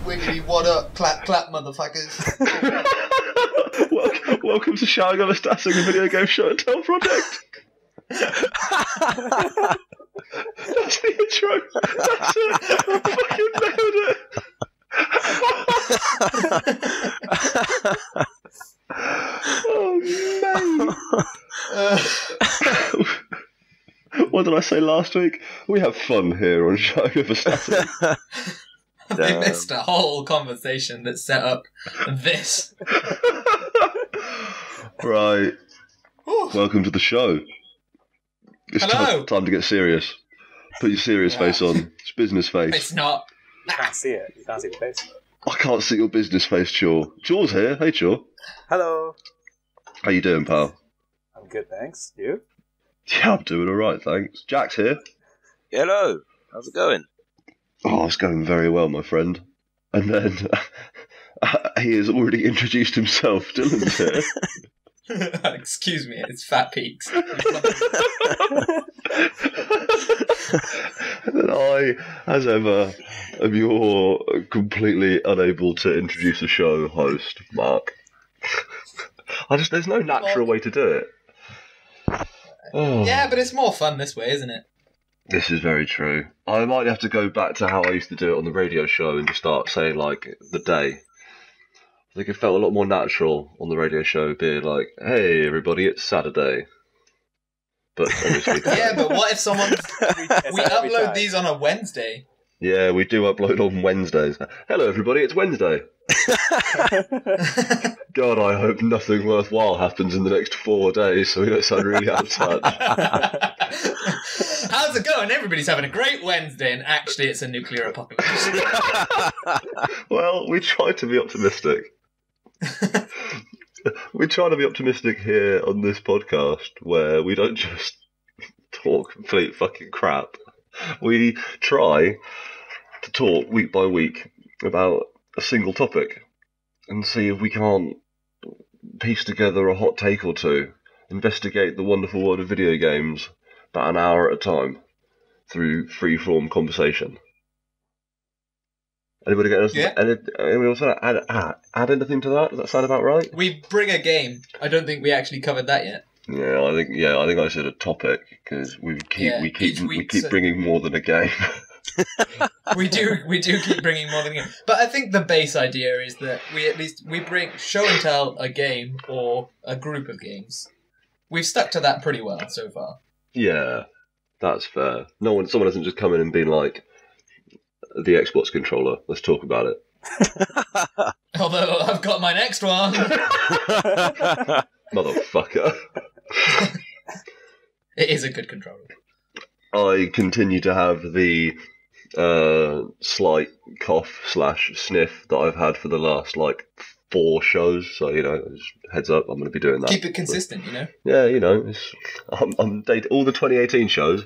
Wiggity, what up? Clap, clap, motherfuckers. Welcome to Shouting of a Stassing, a video game show and tell project. That's the intro. That's it. I fucking nailed it. Oh, mate. What did I say last week? We have fun here on Shouting of a Stassing. They missed a whole conversation that set up this. Right. Ooh. Welcome to the show. It's Hello. time to get serious. Put your serious face on. It's business face. It's not. You can't see it. You can't see the face. I can't see your business face, Chaw. Chaw's here. Hey, Chaw. Hello. How you doing, pal? I'm good, thanks. You? Yeah, I'm doing alright, thanks. Jack's here. Hello. How's it going? Oh, it's going very well, my friend. And then he has already introduced himself. Dylan's here. Excuse me, it's Fat Peaks. And then I, as ever, am your completely unable to introduce a show host, Mark. There's no natural way to do it. Oh. Yeah, but it's more fun this way, isn't it? This is very true. I might have to go back to how I used to do it on the radio show and just start saying, like, the day. I think it felt a lot more natural on the radio show, being like, hey, everybody, it's Saturday. But obviously... Yeah, but what if someone... we upload time. these on a Wednesday. Yeah, we do upload on Wednesdays. Hello, everybody, it's Wednesday. God, I hope nothing worthwhile happens in the next 4 days, so we don't sound really out of touch. How's it going? Everybody's having a great Wednesday, and actually it's a nuclear apocalypse. Well, we try to be optimistic. We try to be optimistic here on this podcast, where we don't just talk complete fucking crap. We try to talk week by week about a single topic and see if we can't piece together a hot take or two, investigate the wonderful world of video games about an hour at a time through free-form conversation. Anybody get us? Yeah. Anybody else add anything to that? Does that sound about right? We bring a game. I don't think we actually covered that yet. Yeah, I think I said a topic because we keep bringing more than a game. We do keep bringing more than a game. But I think the base idea is that we bring show and tell a game or a group of games. We've stuck to that pretty well so far. Yeah, that's fair. Someone hasn't just come in and been like, the Xbox controller, let's talk about it. Although I've got my next one. Motherfucker. It is a good controller. I continue to have the slight cough/sniff that I've had for the last 4 shows. So just heads up, I'm going to be doing that. Keep it consistent, Yeah, I'm all the 2018 shows.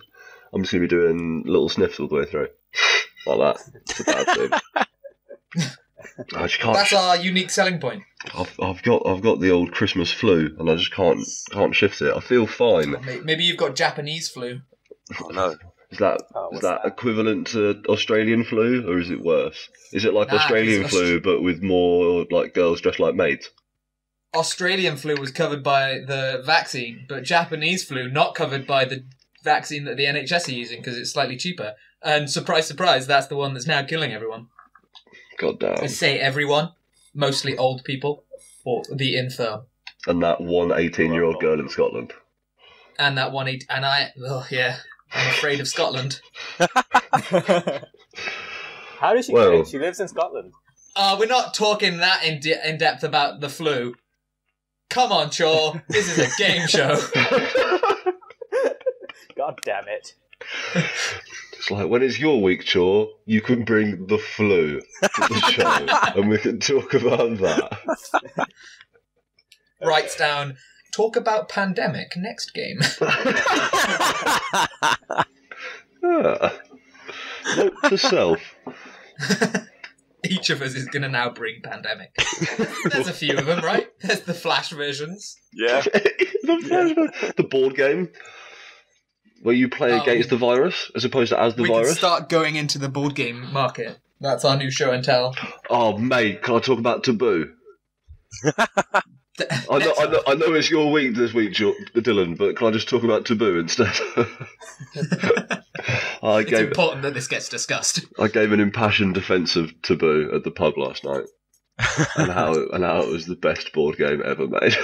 I'm just going to be doing little sniffs all the way through, like that. It's a bad thing. I just can't. That's our unique selling point. I've got the old Christmas flu, and I just can't shift it. I feel fine. Maybe you've got Japanese flu. Oh no. Is that equivalent to Australian flu, or is it worse? Is it like Australian flu, but with more girls dressed like maids? Australian flu was covered by the vaccine, but Japanese flu not covered by the vaccine that the NHS are using because it's slightly cheaper. And surprise, surprise, that's the one that's now killing everyone. God damn. I say everyone, mostly old people, or the infirm. And that one 18-year-old girl in Scotland. And that one, I'm afraid of Scotland. How does she get it? She lives in Scotland. We're not talking that in depth about the flu. Come on, Chaw. This is a game show. God damn it. It's like, when it's your week, Chaw, you can bring the flu to the show, and we can talk about that. Writes down, talk about pandemic, next game. Note to self. Each of us is going to now bring pandemic. There's a few of them, right? There's the Flash versions. Yeah. The board game. Where you play against the virus as opposed to as the virus? We can start going into the board game market. That's our new show and tell. Oh, mate, can I talk about Taboo? I know it's your week this week, Dylan, but can I just talk about Taboo instead? It's important that this gets discussed. I gave an impassioned defence of Taboo at the pub last night, and how it was the best board game ever made.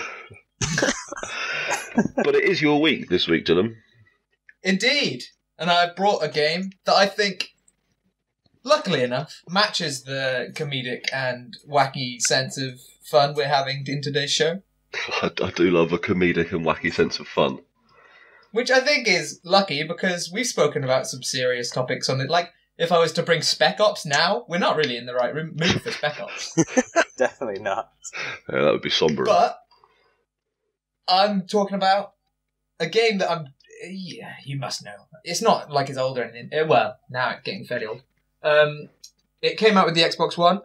But it is your week this week, Dylan. Indeed, and I brought a game that I think, luckily enough, matches the comedic and wacky sense of fun we're having in today's show. I do love a comedic and wacky sense of fun. Which I think is lucky because we've spoken about some serious topics on it. Like, if I was to bring Spec Ops now, we're not really in the right mood for Spec Ops. Definitely not. Yeah, that would be somber. But I'm talking about a game that yeah, you must know. It's not like it's old or anything. Well, now it's getting fairly old. It came out with the Xbox One.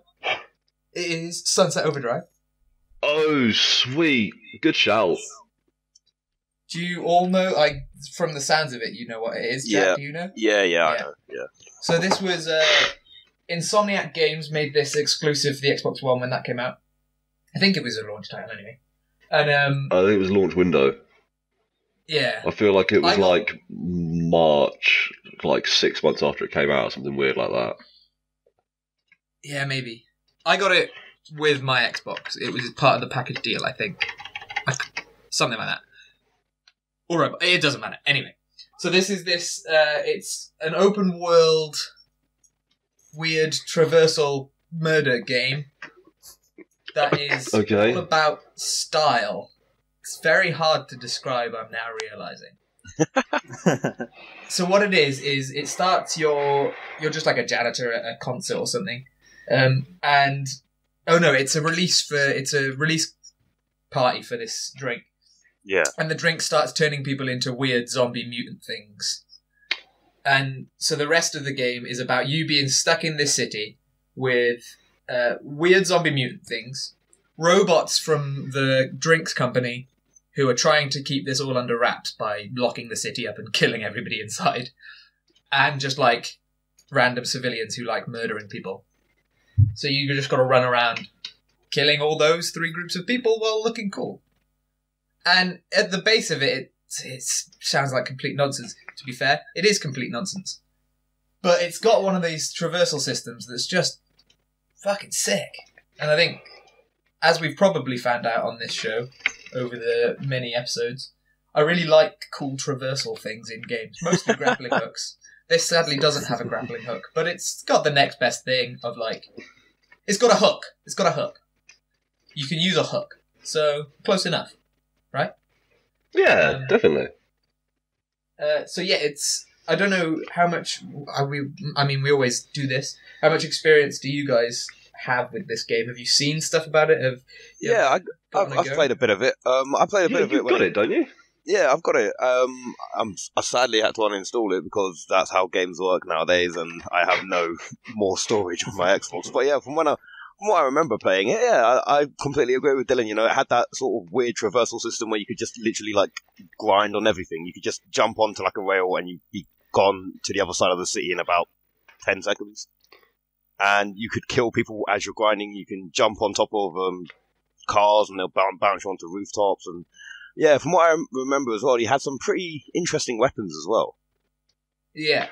It is Sunset Overdrive. Oh, sweet. Good shout. Do you all know, like, from the sounds of it, you know what it is, Jack? Yeah. Do you know? Yeah, I know. Yeah. So this was, Insomniac Games made this exclusive for the Xbox One when that came out. I think it was a launch title anyway. And, I think it was launch window. Yeah. I feel like it was like March, like 6 months after it came out, or something weird like that. Yeah, maybe. I got it with my Xbox. It was part of the package deal, I think. Something like that. Alright, it doesn't matter. Anyway. So this is it's an open world, weird traversal murder game that is all about style. It's very hard to describe, I'm now realising. So what it is it starts, you're just like a janitor at a concert or something. And oh no, it's a release party for this drink. Yeah. And the drink starts turning people into weird zombie mutant things. And so the rest of the game is about you being stuck in this city with weird zombie mutant things, robots from the drinks company who are trying to keep this all under wraps by locking the city up and killing everybody inside, and just like random civilians who like murdering people. So you just got to run around killing all those three groups of people while looking cool. And at the base of it sounds like complete nonsense. To be fair, it is complete nonsense. But it's got one of these traversal systems that's just fucking sick. And I think, as we've probably found out on this show over the many episodes, I really like cool traversal things in games. Mostly grappling hooks. This sadly doesn't have a grappling hook, but it's got the next best thing of like... It's got a hook. It's got a hook. You can use a hook. So, close enough. Right? Yeah, definitely. So yeah, it's... I don't know how much... we always do this. How much experience do you guys have with this game? Have you seen stuff about it? I've played a bit of it. I played a bit of it. You've got it, don't you? Yeah, I've got it. I sadly had to uninstall it because that's how games work nowadays, and I have no more storage on my Xbox. But yeah, from what I remember playing it, yeah, I completely agree with Dylan. You know, it had that sort of weird traversal system where you could just literally like grind on everything. You could just jump onto like a rail and you'd be gone to the other side of the city in about 10 seconds. And you could kill people as you're grinding. You can jump on top of cars and they'll bounce you onto rooftops. And yeah, from what I remember as well, he had some pretty interesting weapons as well. Yeah.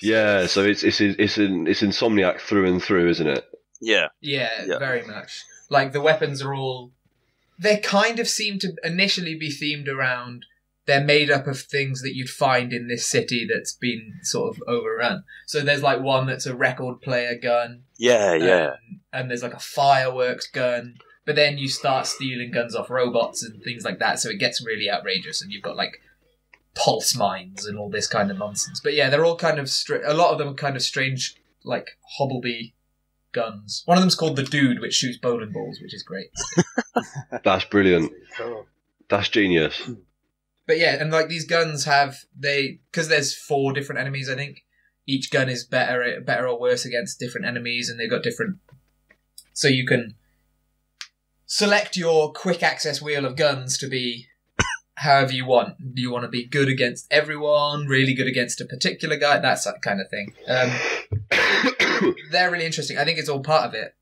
Yeah, so it's Insomniac through and through, isn't it? Yeah, very much. Like, the weapons are all... They kind of seem to initially be themed around... They're made up of things that you'd find in this city that's been sort of overrun. So there's, like, one that's a record player gun. Yeah. And there's, like, a fireworks gun. But then you start stealing guns off robots and things like that, so it gets really outrageous, and you've got, like, pulse mines and all this kind of nonsense. But yeah, they're all kind of... a lot of them are kind of strange, like, hobbleby guns. One of them's called the Dude, which shoots bowling balls, which is great. That's brilliant. That's genius. But yeah, and like these guns have because there's 4 different enemies, I think. Each gun is better or worse against different enemies, and they've got different. So you can select your quick access wheel of guns to be however you want. Do you want to be good against everyone, really good against a particular guy, that kind of thing. They're really interesting. I think it's all part of it.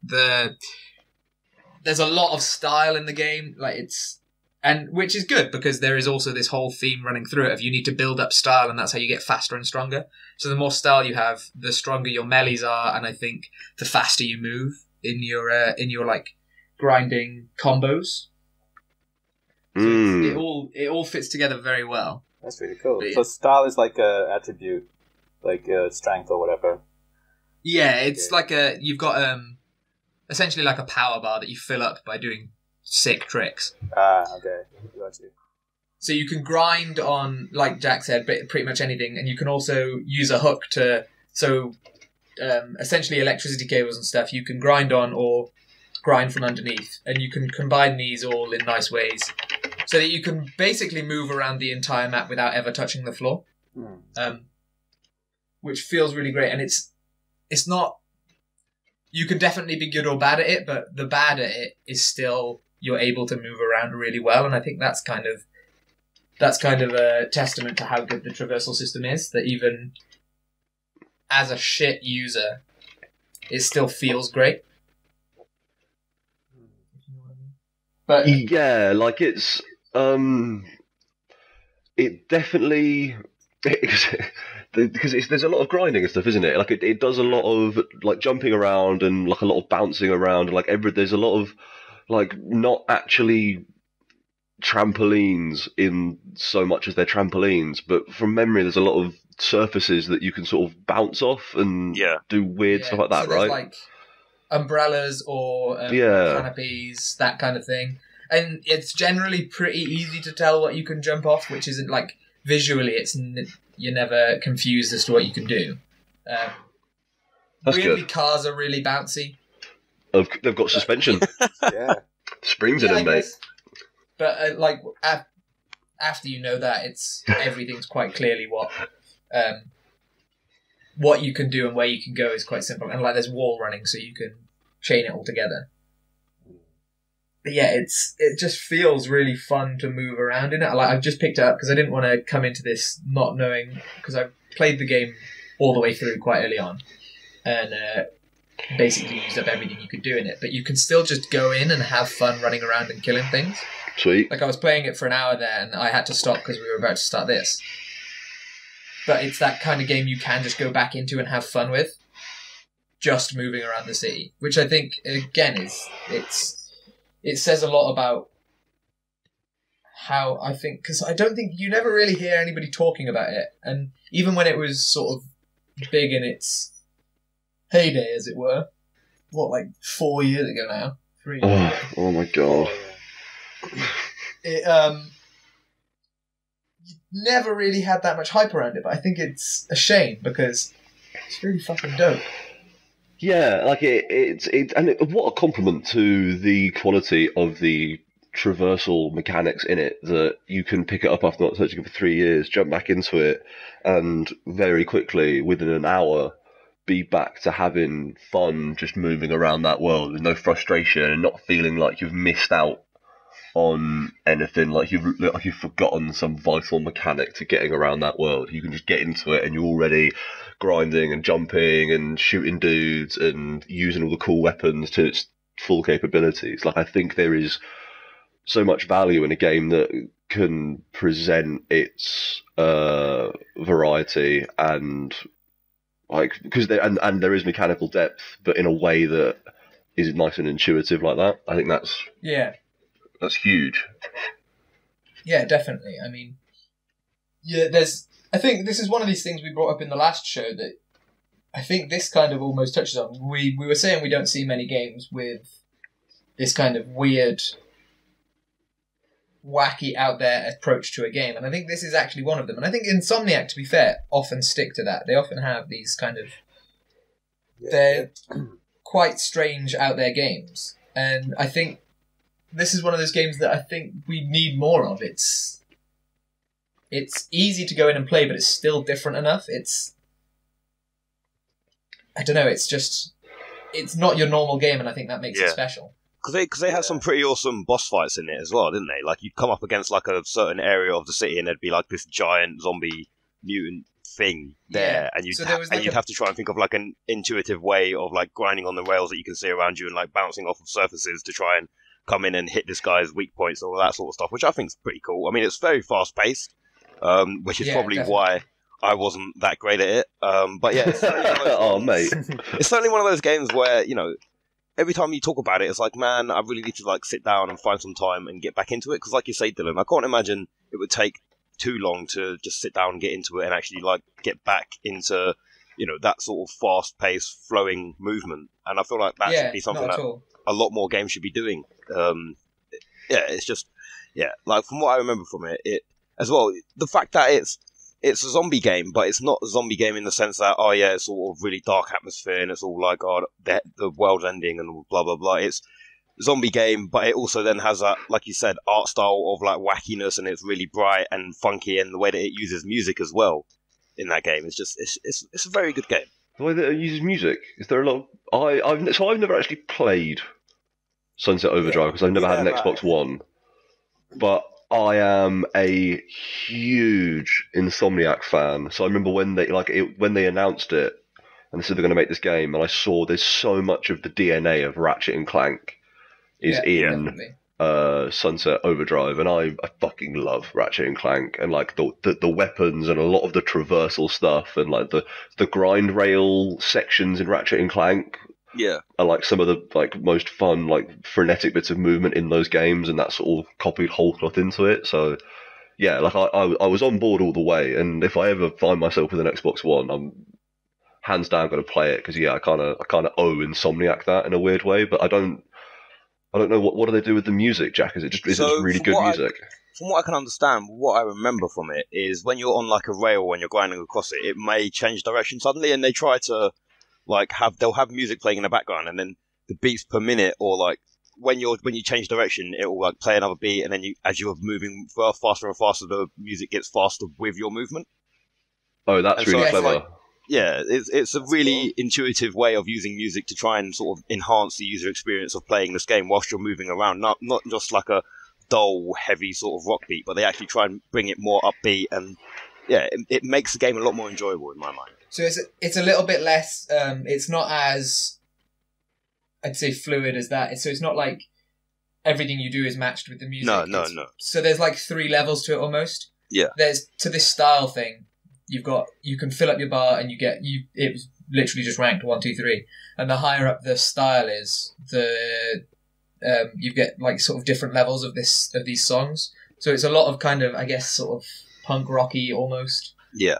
there's a lot of style in the game, and which is good because there is also this whole theme running through it of you need to build up style, and that's how you get faster and stronger. So the more style you have, the stronger your melees are, and I think the faster you move in your like grinding combos. So it all fits together very well. That's really cool. But, so style is like a attribute, like strength or whatever. Yeah, it's like you've got essentially like a power bar that you fill up by doing sick tricks. Okay, got you. So you can grind on, like Jack said, pretty much anything, and you can also use a hook to essentially electricity cables and stuff you can grind on or grind from underneath, and you can combine these all in nice ways so that you can basically move around the entire map without ever touching the floor, which feels really great. And it's not, you can definitely be good or bad at it, but the bad at it is still you're able to move around really well, and I think that's kind of a testament to how good the traversal system is, that even as a shit user, it still feels great. But yeah, like it's it definitely because there's a lot of grinding and stuff, isn't it? Like it does a lot of like jumping around and like a lot of bouncing around, and like there's a lot of like not actually trampolines in so much as they're trampolines, but from memory there's a lot of surfaces that you can sort of bounce off and do weird stuff like that, so right? Like umbrellas or canopies, that kind of thing. And it's generally pretty easy to tell what you can jump off, which isn't like visually, you're never confused as to what you can do. That's weirdly, good. cars are really bouncy. They've got suspension. Yeah. Springs in them, mate. But after you know that, everything's quite clearly what you can do and where you can go is quite simple. And like there's wall running, so you can chain it all together. But yeah, it just feels really fun to move around in it. Like I've just picked it up because I didn't want to come into this not knowing, because I played the game all the way through quite early on, and basically used up everything you could do in it. But you can still just go in and have fun running around and killing things. Sweet. Like I was playing it for an hour there, and I had to stop because we were about to start this. But it's that kind of game you can just go back into and have fun with, just moving around the city, which I think again it says a lot about how, I think, because I don't think you never really hear anybody talking about it, and even when it was sort of big in its heyday, as it were, like 4 years ago now, 3 years ago. Oh my god. It never really had that much hype around it, but I think it's a shame because it's really fucking dope. Yeah, like what a compliment to the quality of the traversal mechanics in it, that you can pick it up after not touching it for 3 years, jump back into it, and very quickly, within an hour, be back to having fun just moving around that world with no frustration and not feeling like you've missed out on anything, like you've forgotten some vital mechanic to getting around that world. You can just get into it and you're already grinding and jumping and shooting dudes and using all the cool weapons to its full capabilities. Like I think there is so much value in a game that can present its variety and like because there is mechanical depth, but in a way that is nice and intuitive like that. I think that's huge. Yeah, definitely. I mean, I think this is one of these things we brought up in the last show that I think this kind of almost touches on. We were saying we don't see many games with this kind of weird, wacky, out there approach to a game, and I think this is actually one of them. And I think Insomniac, to be fair, often stick to that. They often have these kind of they're quite strange, out there games, and I think this is one of those games that I think we need more of. It's easy to go in and play, but it's still different enough. I don't know, it's not your normal game, and I think that makes it special. Because they had some pretty awesome boss fights in it as well, didn't they? Like, you'd come up against, like, a certain area of the city, and there'd be, like, this giant zombie mutant thing there, Yeah. and you'd, So there was, like, you'd have to try and think of like an intuitive way of like grinding on the rails that you can see around you and like bouncing off of surfaces to try and come in and hit this guy's weak points and all that sort of stuff, which I think is pretty cool. I mean, it's very fast paced, which is probably definitely. why I wasn't that great at it. But yeah, it's certainly one of those Oh, ones- mate. it's certainly one of those games where, you know, every time you talk about it, it's like, man, I really need to like sit down and find some time and get back into it. Because, like you say, Dylan, I can't imagine it would take too long to just sit down and get into it and actually like get back into, you know, that sort of fast-paced, flowing movement. And I feel like that should be something not at that all. a lot more games should be doing. It's just, like from what I remember from it as well, the fact that it's a zombie game, but it's not a zombie game in the sense that, oh yeah, it's sort of really dark atmosphere and it's all like, oh, the world's ending and blah, blah, blah. It's a zombie game, but it also then has that, like you said, art style of like wackiness, and it's really bright and funky, and the way that it uses music as well in that game. It's just, it's a very good game. The way that it uses music, is there a lot of... I've never actually played Sunset Overdrive because I've never had an Xbox One. But I am a huge Insomniac fan. So I remember when they announced it and they said they're going to make this game, and I saw there's so much of the DNA of Ratchet and Clank is in Definitely. Sunset Overdrive, and I fucking love Ratchet and Clank, and like the weapons and a lot of the traversal stuff, and like the grind rail sections in Ratchet and Clank Yeah. are like some of the like most fun, like frenetic bits of movement in those games, and that sort of copied whole cloth into it. So yeah, like I was on board all the way, and if I ever find myself with an Xbox One, I'm hands down going to play it, because I kind of owe Insomniac that in a weird way, but I don't know what do they do with the music, Jack? Is it just really good music? From what I can understand, what I remember from it is when you're on like a rail when you're grinding across it, it may change direction suddenly, and they try to like they'll have music playing in the background, and then the beats per minute, or like when you change direction, it will like play another beat, and then as you're moving faster and faster, the music gets faster with your movement. Oh, that's And really so it's clever. like- Yeah, it's a really intuitive way of using music to try and sort of enhance the user experience of playing this game whilst you're moving around. Not just like a dull, heavy sort of rock beat, but they actually try and bring it more upbeat, and yeah, it makes the game a lot more enjoyable in my mind. So it's a little bit less. It's not as, I'd say, fluid as that. So it's not like everything you do is matched with the music. No. So there's like 3 levels to it almost. Yeah. There's to this style thing. You can fill up your bar and it was literally just ranked 1, 2, 3, and the higher up the style is, you get like sort of different levels of these songs. So it's a lot of kind of, I guess, sort of punk rocky almost. Yeah.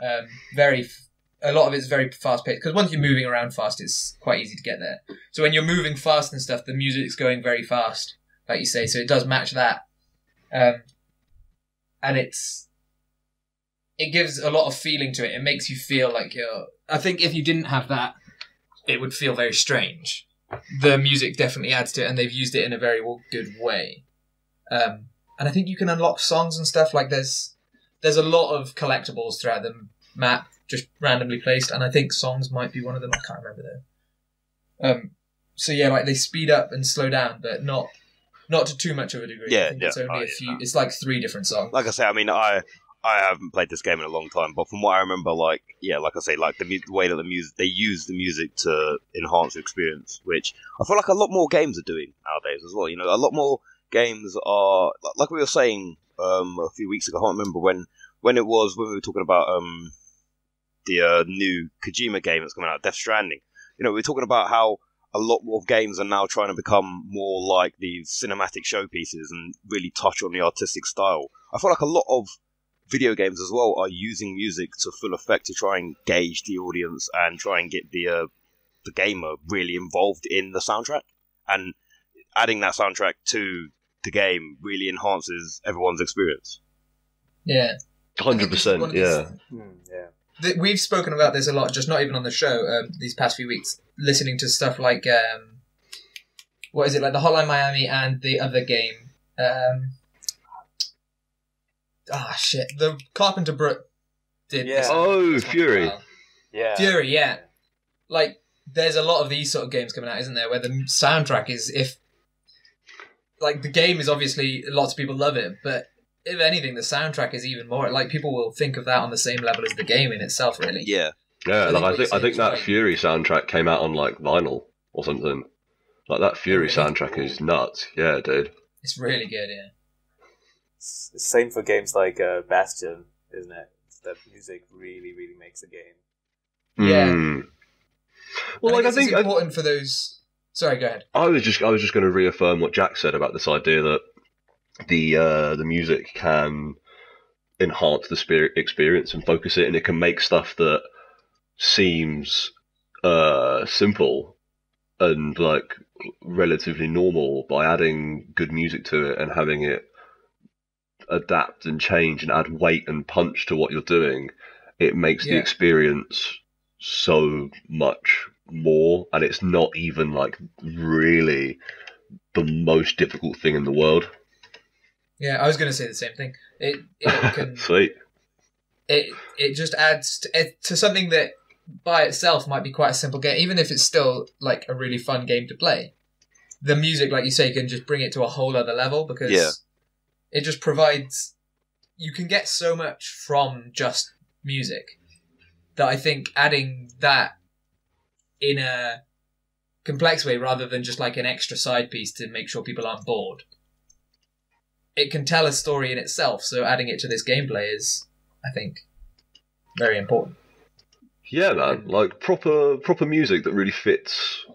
A lot of it's very fast paced, because once you're moving around fast, it's quite easy to get there. So when you're moving fast and stuff, the music's going very fast, like you say. So it does match that, and it gives a lot of feeling to it. It makes you feel like you're... I think if you didn't have that, it would feel very strange. The music definitely adds to it, and they've used it in a very good way. And I think you can unlock songs and stuff. Like there's a lot of collectibles throughout the map, just randomly placed, and I think songs might be one of them. I can't remember though. So yeah, like they speed up and slow down, but not to too much of a degree. Yeah, I think it's only Oh, a few. It's like 3 different songs. Like I say, I mean, I haven't played this game in a long time, but from what I remember, like I say, like the way that they use the music to enhance the experience, which I feel like a lot more games are doing nowadays as well. You know, a lot more games are, like we were saying a few weeks ago. I can't remember when we were talking about the new Kojima game that's coming out, Death Stranding. You know, we were talking about how a lot more games are now trying to become more like these cinematic showpieces and really touch on the artistic style. I feel like a lot of video games as well are using music to full effect to try and gauge the audience and try and get the gamer really involved in the soundtrack. And adding that soundtrack to the game really enhances everyone's experience. Yeah. 100%, yeah. Yeah. We've spoken about this a lot, just not even on the show, these past few weeks, listening to stuff like, what is it, like the Hotline Miami and the other game. The Carpenter Brut did Yeah. this. Oh, Fury. Yeah. Fury, yeah. Like, there's a lot of these sort of games coming out, isn't there, where the soundtrack is, like, the game is obviously, lots of people love it, but if anything, the soundtrack is even more like people will think of that on the same level as the game in itself. Really. Yeah. Yeah, I think that right. Fury soundtrack came out on like vinyl or something. Like that Fury soundtrack is nuts. Yeah, dude. It's really good. Yeah. Same for games like Bastion, isn't it? That music really, really makes a game. Yeah. Well, I think it's important for those. Sorry, go ahead. I was just going to reaffirm what Jack said about this idea that the music can enhance the experience and focus it, and it can make stuff that seems simple and like relatively normal by adding good music to it and having it adapt and change and add weight and punch to what you're doing. It makes the experience so much more, and it's not even like really the most difficult thing in the world. Yeah, I was going to say the same thing. It can Sweet. It just adds to something that by itself might be quite a simple game, even if it's still like a really fun game to play. The music, like you say, can just bring it to a whole other level because it just provides. You can get so much from just music that I think adding that in a complex way rather than just like an extra side piece to make sure people aren't bored. It can tell a story in itself, so adding it to this gameplay is, I think, very important. Yeah, man. Like proper music that really fits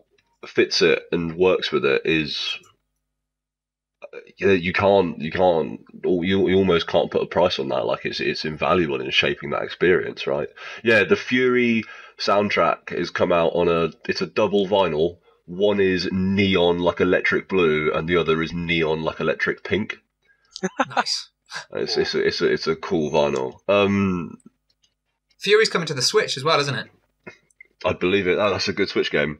it and works with it is. You almost can't put a price on that. Like it's invaluable in shaping that experience, right? Yeah, the Fury soundtrack has come out on it's a double vinyl. One is neon like electric blue, and the other is neon like electric pink. Nice. It's a cool vinyl. Fury's coming to the Switch as well, isn't it? I believe it. That's a good Switch game.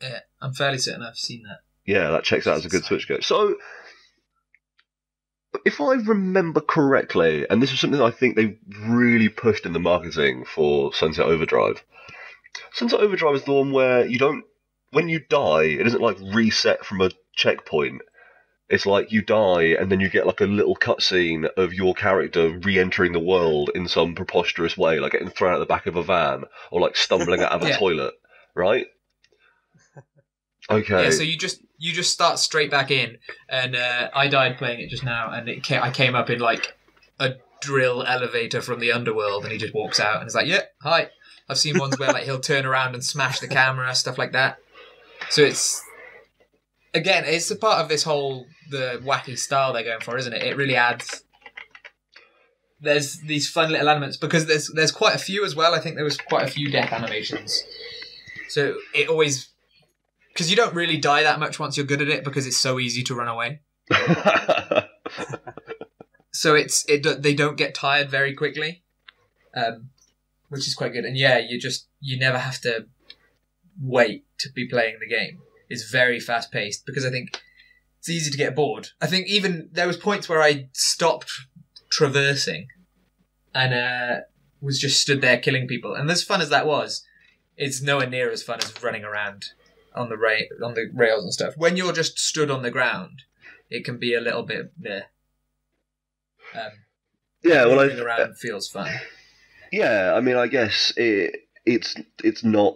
Yeah, I'm fairly certain I've seen that. Yeah, that checks out as a good Switch game. So, if I remember correctly, and this is something I think they really pushed in the marketing for Sunset Overdrive. Sunset Overdrive is the one where when you die, it doesn't like reset from a checkpoint. It's like you die and then you get like a little cutscene of your character re-entering the world in some preposterous way, like getting thrown out the back of a van or like stumbling out of a toilet, right? Okay. Yeah, so you just start straight back in, and I died playing it just now, and I came up in like a drill elevator from the underworld, and he just walks out and is like, "Yeah, hi." I've seen ones where like he'll turn around and smash the camera, stuff like that. So it's a part of this whole the wacky style they're going for, isn't it? It really adds. There's these fun little elements because there's quite a few as well. I think there was quite a few death animations, so it always. Because you don't really die that much once you're good at it because it's so easy to run away. So they don't get tired very quickly, which is quite good. And yeah, you never have to wait to be playing the game. It's very fast paced because I think it's easy to get bored. I think even there was points where I stopped traversing and was just stood there killing people. And as fun as that was, it's nowhere near as fun as running around on the rails and stuff. When you're just stood on the ground, it can be a little bit there. Moving around feels fun. Yeah, I mean, I guess it's not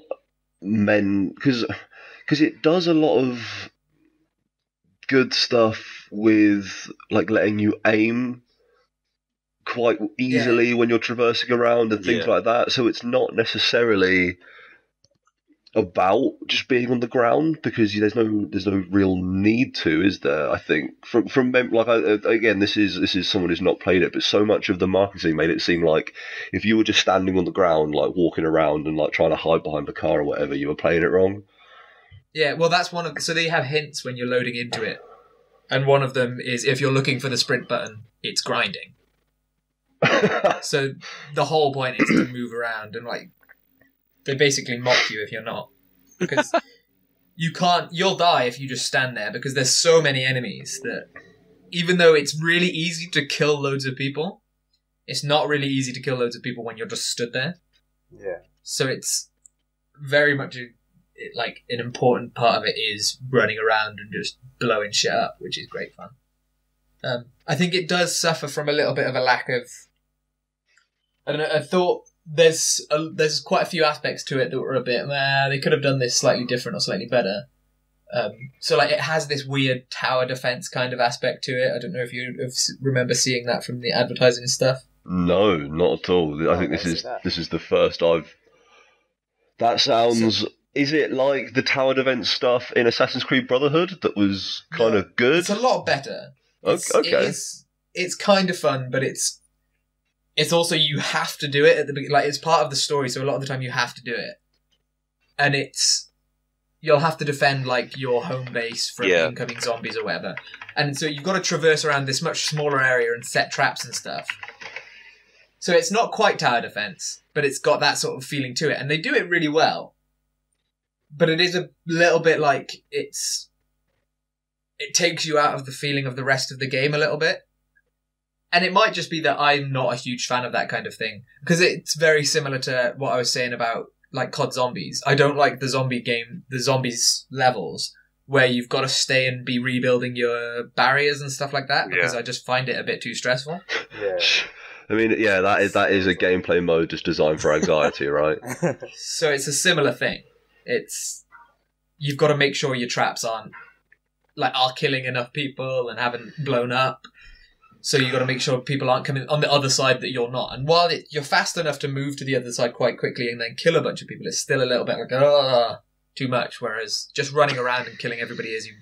meant because it does a lot of good stuff with like letting you aim quite easily when you're traversing around and things like that. So it's not necessarily about just being on the ground because there's no real need to, is there? I think from like again, this is someone who's not played it, but so much of the marketing made it seem like if you were just standing on the ground, like walking around and like trying to hide behind a car or whatever, you were playing it wrong. Yeah, well, that's so they have hints when you're loading into it, and one of them is if you're looking for the sprint button, it's grinding. So the whole point is to move around and like. They basically mock you if you're not. Because you'll die if you just stand there because there's so many enemies that even though it's really easy to kill loads of people, it's not really easy to kill loads of people when you're just stood there. Yeah. So it's very much like an important part of it is running around and just blowing shit up, which is great fun. I think it does suffer from a little bit of a lack of. I don't know. I thought there's quite a few aspects to it that were a bit. They could have done this slightly different or slightly better. So like it has this weird tower defense kind of aspect to it. I don't know if you remember seeing that from the advertising and stuff. No, not at all. I think this is the first I've. That sounds. Is it like the tower defense stuff in Assassin's Creed Brotherhood that was kind of good? It's a lot better. Okay. It's kind of fun, but it's also you have to do it at the beginning. Like it's part of the story, so a lot of the time you have to do it, and you'll have to defend like your home base from incoming zombies or whatever, and so you've got to traverse around this much smaller area and set traps and stuff. So it's not quite tower defense, but it's got that sort of feeling to it, and they do it really well. But it is a little bit like it takes you out of the feeling of the rest of the game a little bit. And it might just be that I'm not a huge fan of that kind of thing. Because it's very similar to what I was saying about like COD Zombies. I don't like the zombies levels where you've got to stay and be rebuilding your barriers and stuff like that. Because I just find it a bit too stressful. Yeah. I mean, yeah, that is a gameplay mode just designed for anxiety, right? So it's a similar thing. You've got to make sure your traps are killing enough people and haven't blown up. So you've got to make sure people aren't coming on the other side that you're not. And while you're fast enough to move to the other side quite quickly and then kill a bunch of people, it's still a little bit like, too much. Whereas just running around and killing everybody as you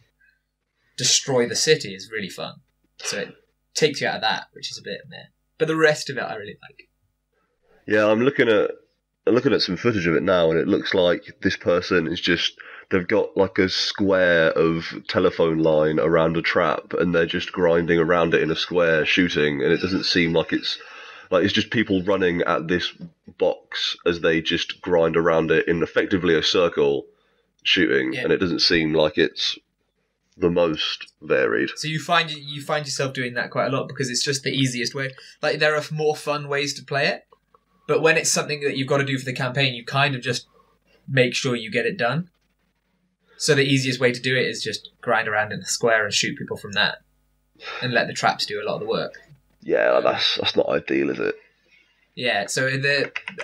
destroy the city is really fun. So it takes you out of that, which is a bit meh. But the rest of it I really like. Yeah, I'm looking at some footage of it now, and it looks like this person is they've got like a square of telephone line around a trap, and they're just grinding around it in a square, shooting, and it doesn't seem like it's just people running at this box as they just grind around it in effectively a circle, shooting, and it doesn't seem like it's the most varied. So you find yourself doing that quite a lot because it's just the easiest way. Like there are more fun ways to play it. But when it's something that you've got to do for the campaign, you kind of just make sure you get it done. So the easiest way to do it is just grind around in a square and shoot people from that. And let the traps do a lot of the work. Yeah, that's not ideal, is it? Yeah, so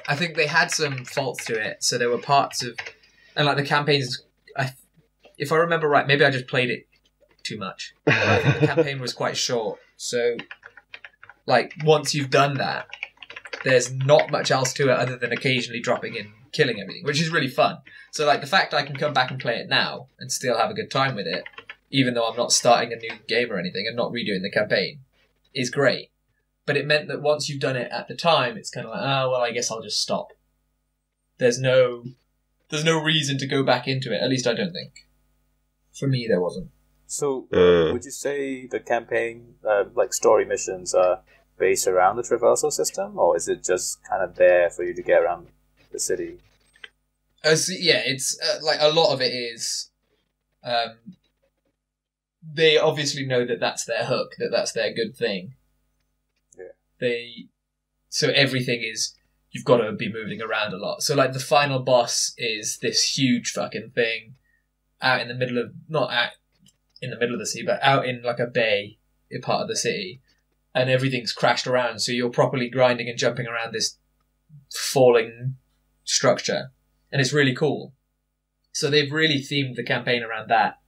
I think they had some faults to it. So there were parts of... And like the campaigns... If I remember right, maybe I just played it too much. I think the campaign was quite short. So, like, once you've done that... There's not much else to it other than occasionally dropping in, killing everything, which is really fun. So, like, the fact I can come back and play it now and still have a good time with it, even though I'm not starting a new game or anything and not redoing the campaign, is great. But it meant that once you've done it at the time, it's kind of like, I guess I'll just stop. There's no reason to go back into it. At least I don't think. For me, there wasn't. So, would you say the campaign, like story missions, are based around the traversal system, or is it just kind of there for you to get around the city? It's like a lot of it is. They obviously know that that's their hook, that's their good thing. Yeah. So everything is you've got to be moving around a lot. So like the final boss is this huge fucking thing out in the middle of not out in the middle of the sea, but out in like a bay in part of the city. And everything's crashed around, so you're properly grinding and jumping around this falling structure. And it's really cool. So they've really themed the campaign around that.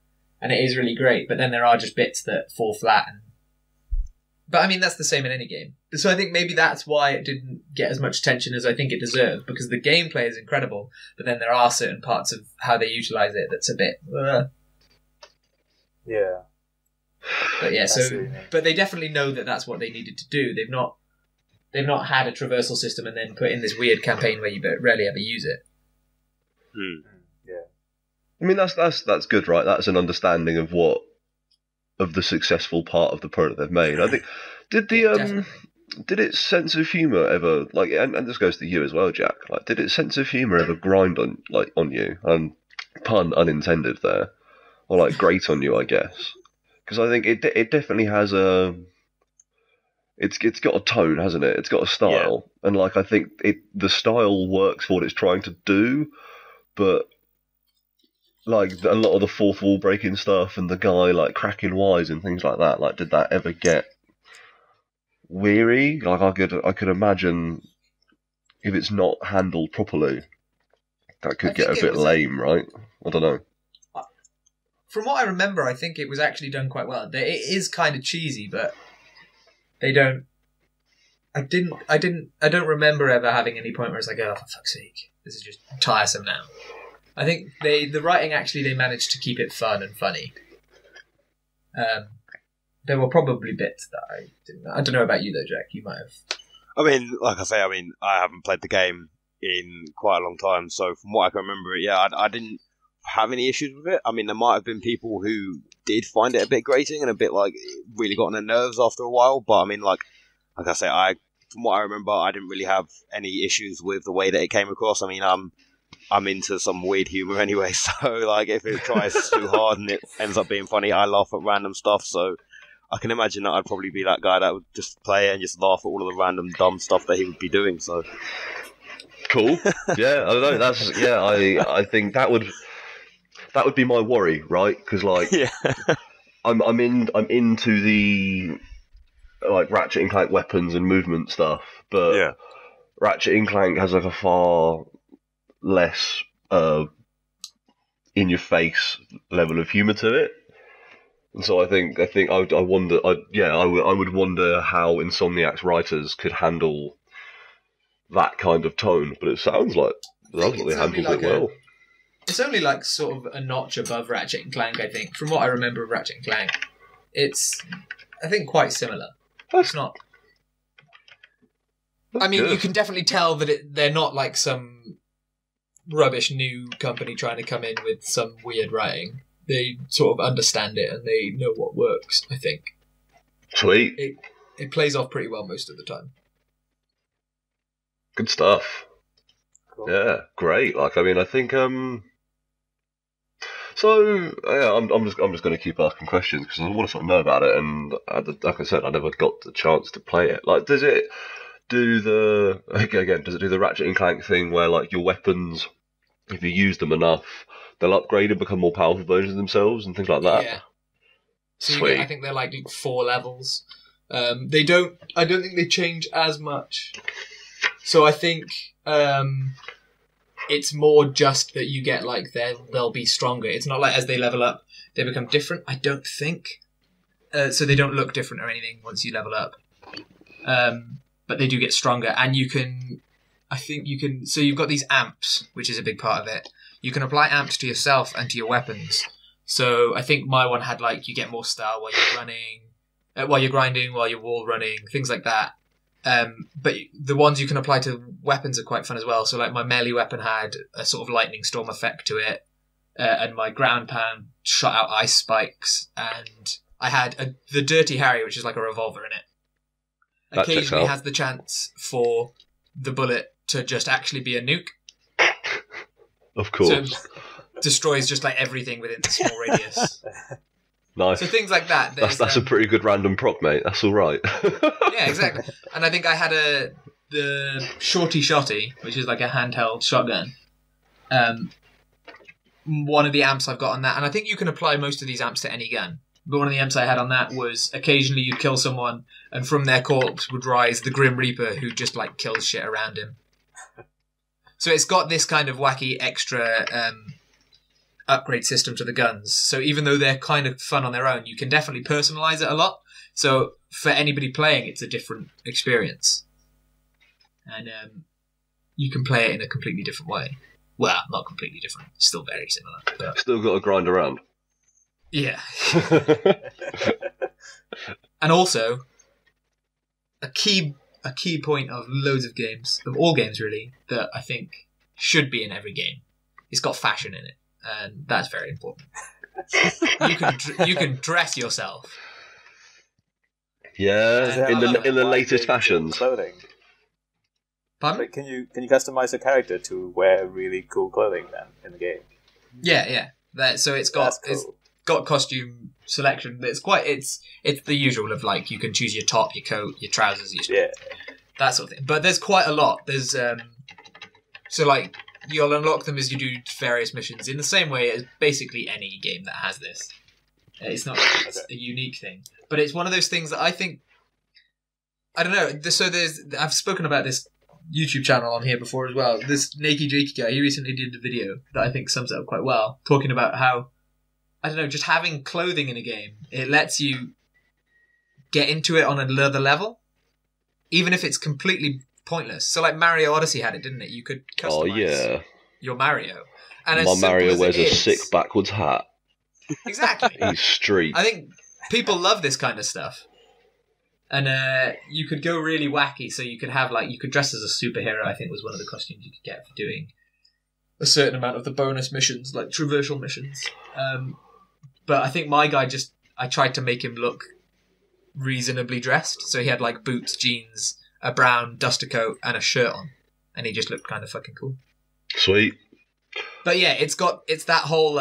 And it is really great, but then there are just bits that fall flat. But I mean, that's the same in any game. So I think maybe that's why it didn't get as much attention as I think it deserved, because the gameplay is incredible, but then there are certain parts of how they utilise it that's a bit... Yeah. But yeah, but they definitely know that that's what they needed to do. They've not had a traversal system and then put in this weird campaign where you rarely ever use it. Yeah. I mean, that's good, right? That's an understanding of the successful part of the product they've made. I think did its sense of humour ever and this goes to you as well, Jack? Like, did its sense of humour ever grind on you? Pun unintended there, or like grate on you, I guess. Because I think it definitely has it's got a tone, hasn't it? It's got a style, and like I think the style works for what it's trying to do, but like a lot of the fourth wall breaking stuff and the guy like cracking wires and things like that. Like, did that ever get weary? Like, I could imagine if it's not handled properly, that could get a bit lame, right? I don't know. From what I remember, I think it was actually done quite well. It is kind of cheesy, but they don't. I don't remember ever having any point where it's like, oh, for fuck's sake, this is just tiresome now. I think the writing actually, they managed to keep it fun and funny. There were probably bits that I didn't. I don't know about you though, Jack. You might have. I mean, like I say, I haven't played the game in quite a long time, so from what I can remember, I didn't have any issues with it. I mean, there might have been people who did find it a bit grating and a bit like really got on their nerves after a while, but I mean, like I say, from what I remember, I didn't really have any issues with the way that it came across. I mean, I'm into some weird humour anyway, so like if it tries too hard and it ends up being funny, I laugh at random stuff. So I can imagine that I'd probably be that guy that would just play it and just laugh at all of the random dumb stuff that he would be doing. So cool, yeah. I don't know. That's I think that would be my worry, right? Because like, yeah. I'm into the like Ratchet and Clank weapons and movement stuff, but yeah. Ratchet and Clank has like a far less in your face level of humour to it, and so I think I would wonder how Insomniac's writers could handle that kind of tone, but it sounds like they handled it well. It's only like sort of a notch above Ratchet and Clank, I think. From what I remember of Ratchet and Clank, it's, I think, quite similar. It's not. I mean, you can definitely tell that they're not like some rubbish new company trying to come in with some weird writing. They sort of understand it and they know what works, I think. Sweet. It plays off pretty well most of the time. Good stuff. Cool. Yeah, great. Like, I mean, I think so yeah, I'm just going to keep asking questions because I want to sort of know about it, and like I said, I never got the chance to play it. Like, does it do the Ratchet and Clank thing where like your weapons, if you use them enough, they'll upgrade and become more powerful versions of themselves and things like that? Yeah. So I think they're like 4 levels. I don't think they change as much. So I think it's more just that you get like they'll be stronger. It's not like as they level up they become different. I don't think so. They don't look different or anything once you level up, but they do get stronger. And so you've got these amps, which is a big part of it. You can apply amps to yourself and to your weapons. So I think my one had like you get more style while you're running, while you're grinding, while you're wall running, things like that. But the ones you can apply to weapons are quite fun as well. So like my melee weapon had a sort of lightning storm effect to it, and my ground pound shot out ice spikes, and I had the Dirty Harry, which is like a revolver in it. Occasionally has the chance for the bullet to just actually be a nuke. Of course. So destroys just like everything within the small radius. Nice. So things like that. That's a pretty good random prop, mate. That's all right. Yeah, exactly. And I think I had the Shorty Shotty, which is like a handheld shotgun. One of the amps I've got on that, and I think you can apply most of these amps to any gun. But one of the amps I had on that was occasionally you'd kill someone, and from their corpse would rise the Grim Reaper, who just like kills shit around him. So it's got this kind of wacky extra upgrade system to the guns. So even though they're kind of fun on their own, you can definitely personalize it a lot. So for anybody playing, it's a different experience. And you can play it in a completely different way. Well, not completely different. Still very similar. But... Still got to grind around. Yeah. And also, a key point of loads of games, of all games really, that I think should be in every game, it's got fashion in it. And that's very important. You can dress yourself. Yeah, in the latest fashions. Clothing. Pardon? Like, can you customize a character to wear really cool clothing then in the game? Yeah. So it's got costume selection. It's the usual of like you can choose your top, your coat, your trousers, that sort of thing. But there's quite a lot. There's so like you'll unlock them as you do various missions in the same way as basically any game that has this. It's not it's a unique thing, but it's one of those things that I think, I don't know. So I've spoken about this YouTube channel on here before as well. This Nakey Jakey guy, he recently did a video that I think sums it up quite well, talking about how, I don't know, just having clothing in a game, it lets you get into it on another level, even if it's completely pointless. So like Mario Odyssey had it, didn't it? You could customize your Mario. And my Mario wears a is, sick backwards hat. Exactly. He's street. I think people love this kind of stuff. And you could go really wacky, so you could have you could dress as a superhero, I think was one of the costumes you could get for doing a certain amount of the bonus missions, like traversal missions. But I think my guy I tried to make him look reasonably dressed, so he had like boots, jeans, a brown duster coat, and a shirt on, and he just looked kind of fucking cool. Sweet. But yeah, it's that whole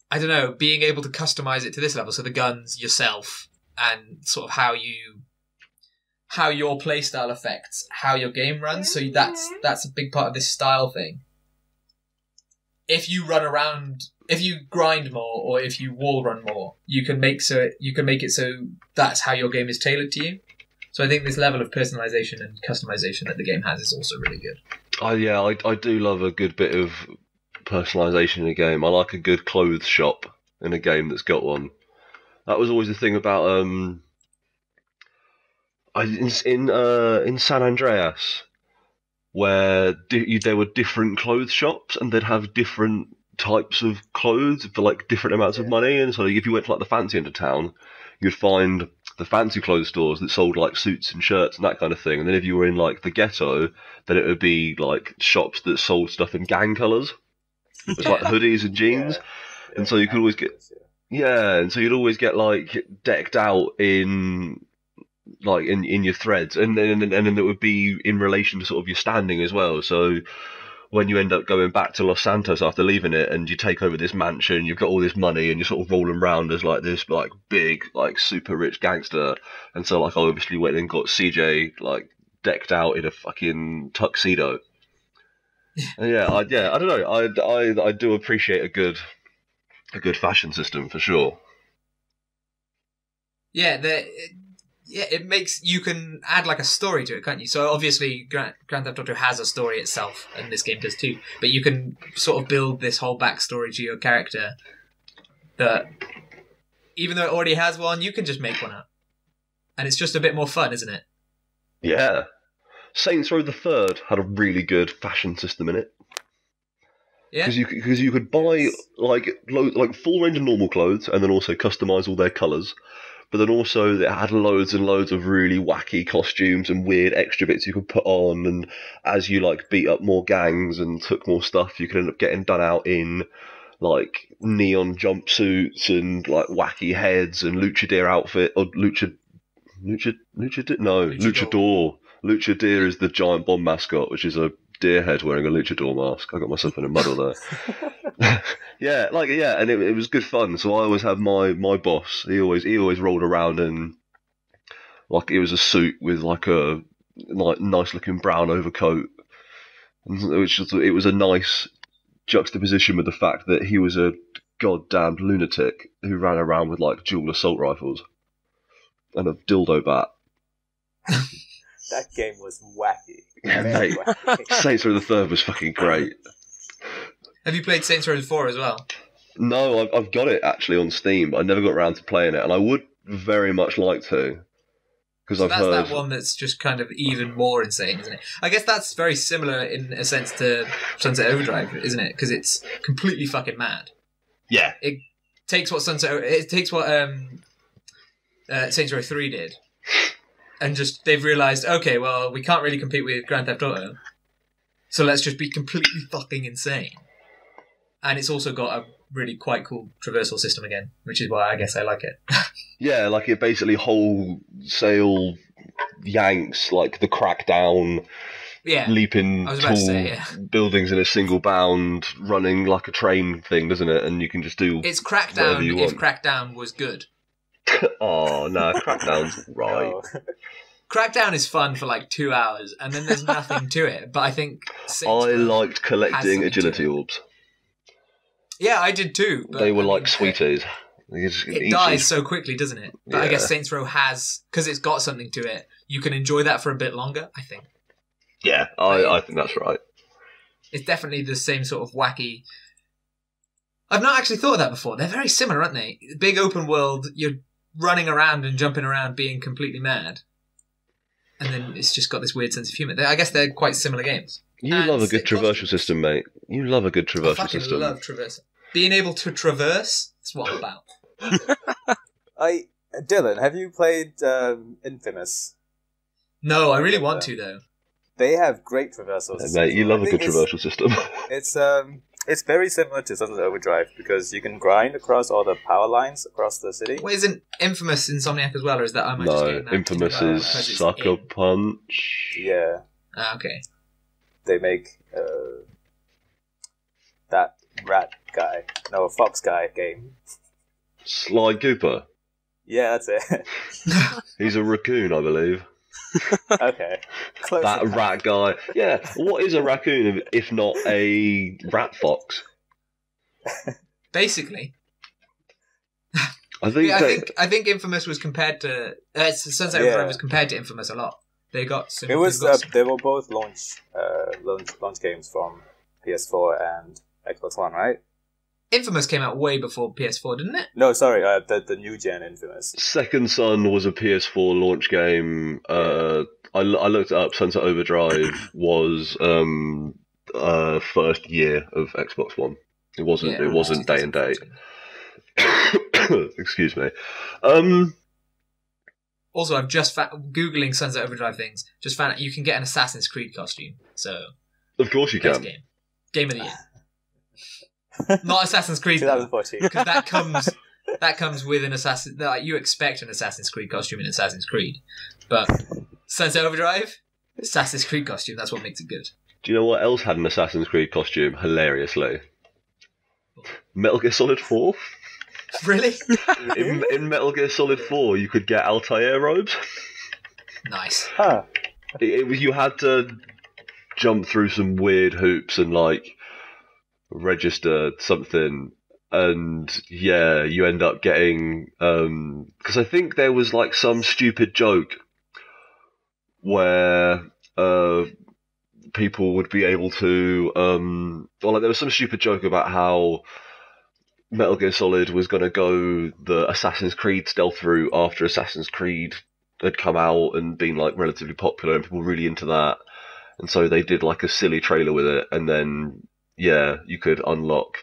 I don't know, being able to customize it to this level, so the guns, yourself, and sort of how your playstyle affects how your game runs. So that's a big part of this style thing. If you run around, if you grind more, or if you wall run more, you can make it so that's how your game is tailored to you. So I think this level of personalization and customization that the game has is also really good. I do love a good bit of personalisation in a game. I like a good clothes shop in a game that's got one. That was always the thing about in San Andreas, where there were different clothes shops and they'd have different types of clothes for like different amounts of money. And so if you went to like the fancy end of town, you'd find the fancy clothes stores that sold like suits and shirts and that kind of thing. And then if you were in like the ghetto, then it would be like shops that sold stuff in gang colours. It was like hoodies and jeans, and so you could always get and so you'd always get like decked out in like in your threads, and then it would be in relation to sort of your standing as well. So when you end up going back to Los Santos after leaving it, and you take over this mansion, you've got all this money, and you're sort of rolling around as like this like big like super rich gangster, and so like I obviously went and got CJ like decked out in a fucking tuxedo. I don't know. I do appreciate a good fashion system for sure. Yeah, it makes you can add like a story to it, can't you? So obviously, Grand Theft Auto has a story itself, and this game does too. But you can sort of build this whole backstory to your character that, even though it already has one, you can just make one up, and it's just a bit more fun, isn't it? Yeah. Saints Row the Third had a really good fashion system in it. Yeah, because you could buy like full range of normal clothes and then also customize all their colours. But then also it had loads and loads of really wacky costumes and weird extra bits you could put on. And as you like beat up more gangs and took more stuff, you could end up getting done out in like neon jumpsuits and like wacky heads and luchador outfit or luchador. Luchador is the giant bomb mascot, which is a deer head wearing a luchador mask. I got myself in a muddle there. And it was good fun. So I always had my boss. He always rolled around in like it was a suit with like a nice looking brown overcoat, and it was a nice juxtaposition with the fact that he was a goddamn lunatic who ran around with like dual assault rifles and a dildo bat. That game was wacky. Yeah, mate. Saints Row the Third was fucking great. Have you played Saints Row 4 as well? No, I've got it actually on Steam, but I never got around to playing it, and I would very much like to. Because I've heard that one that's just kind of even more insane, isn't it? I guess that's very similar in a sense to Sunset Overdrive, isn't it? Because it's completely fucking mad. Yeah. It takes what Saints Row 3 did. And just, they've realised, okay, well, we can't really compete with Grand Theft Auto, so let's just be completely fucking insane. And it's also got a really quite cool traversal system again, which is why I guess I like it. Yeah, like it basically wholesale yanks, like the Crackdown, leaping tall buildings in a single bound, running like a train thing, doesn't it? And you can just do It's Crackdown if Crackdown was good. Oh, no, Crackdown's right. Oh. Crackdown is fun for like 2 hours, and then there's nothing to it. But I think I liked collecting agility orbs. Yeah, I did too. But they were like sweeties. It dies so quickly, doesn't it? But I guess Saints Row has, because it's got something to it, you can enjoy that for a bit longer, I think. Yeah, I think that's right. It's definitely the same sort of wacky... I've not actually thought of that before. They're very similar, aren't they? Big open world, you're running around and jumping around being completely mad. And then it's just got this weird sense of humour. I guess they're quite similar games. You love a good traversal system, mate. You love a good traversal system. I love traversing. Being able to traverse, that's what I'm about. Dylan, have you played Infamous? No, I really want to, though. They have great traversal systems. Mate, you love a good traversal system. It's very similar to Sunset Overdrive because you can grind across all the power lines across the city. Well, isn't Infamous Insomniac as well, or is that I'm just getting that? No, Infamous is Sucker Punch. Yeah. Ah, okay. They make that fox guy game. Sly Cooper. Yeah, that's it. He's a raccoon, I believe. Okay. Close that enough. rat guy. Yeah, what is a raccoon if not a rat fox? Basically. I think Infamous was compared to Sunset Overdrive was compared to Infamous a lot. They got some. It was they were both launch games from PS4 and Xbox One, right? Infamous came out way before PS4, didn't it? No, sorry, the new gen Infamous. Second Son was a PS4 launch game. I looked it up. Sunset Overdrive was first year of Xbox One. It wasn't day and date. Excuse me. Also, I've just Googling Sunset Overdrive things. Just found out you can get an Assassin's Creed costume. So, of course you can. Game of the year. Not Assassin's Creed, 2014. Because that comes with an Assassin. Like, you expect an Assassin's Creed costume in Assassin's Creed, but Sunset Overdrive, Assassin's Creed costume. That's what makes it good. Do you know what else had an Assassin's Creed costume? Hilariously, Metal Gear Solid 4. Really? in Metal Gear Solid 4, you could get Altair robes. Nice. Huh. You had to jump through some weird hoops and register something, and you end up getting because I think there was some stupid joke where people would be able to there was some stupid joke about how Metal Gear Solid was going to go the Assassin's Creed stealth route after Assassin's Creed had come out and been relatively popular and people were really into that, and so they did a silly trailer with it, and then you could unlock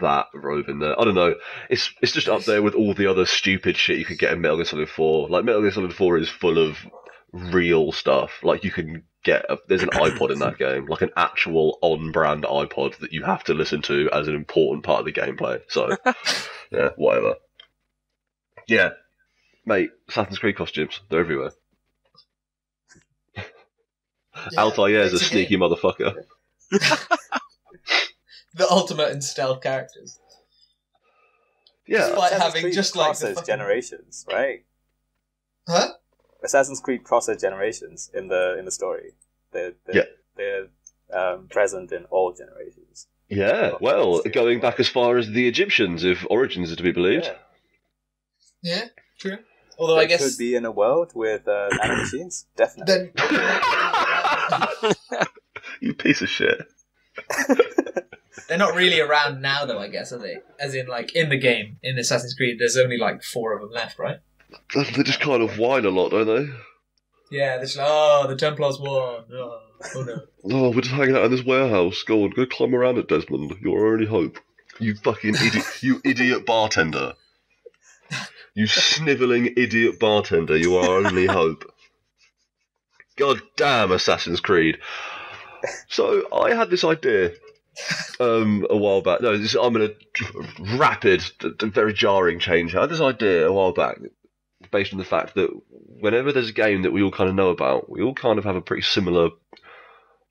that robe in there. I don't know. It's just up there with all the other stupid shit you could get in Metal Gear Solid 4. Metal Gear Solid 4 is full of real stuff. You can get there's an iPod in that game, an actual on-brand iPod that you have to listen to as an important part of the gameplay. So, whatever. Yeah, mate, Assassin's Creed costumes, they're everywhere. Altair's a sneaky motherfucker. The ultimate in stealth characters. Yeah. Despite Assassin's having Creed just crosses generations, right? Huh? Assassin's Creed crosses generations in the story. They're present in all generations. Yeah, well, going back as far as the Egyptians, if Origins is to be believed. Yeah, true. Although They I guess could be in a world with nanomachines, definitely. You piece of shit. They're not really around now, though, I guess, are they? As in, in the game, in Assassin's Creed, there's only 4 of them left, right? They just kind of whine a lot, don't they? Yeah, they're just the Templars won. Oh no. Oh, we're just hanging out in this warehouse. Go on, go climb around it, Desmond. You're our only hope. You fucking idiot. You idiot bartender. You snivelling idiot bartender. You are our only hope. God damn, Assassin's Creed. So, I had this idea a while back. No, I'm in a rapid, very jarring change. I had this idea a while back based on the fact that whenever there's a game that we all kind of know about, we all kind of have a pretty similar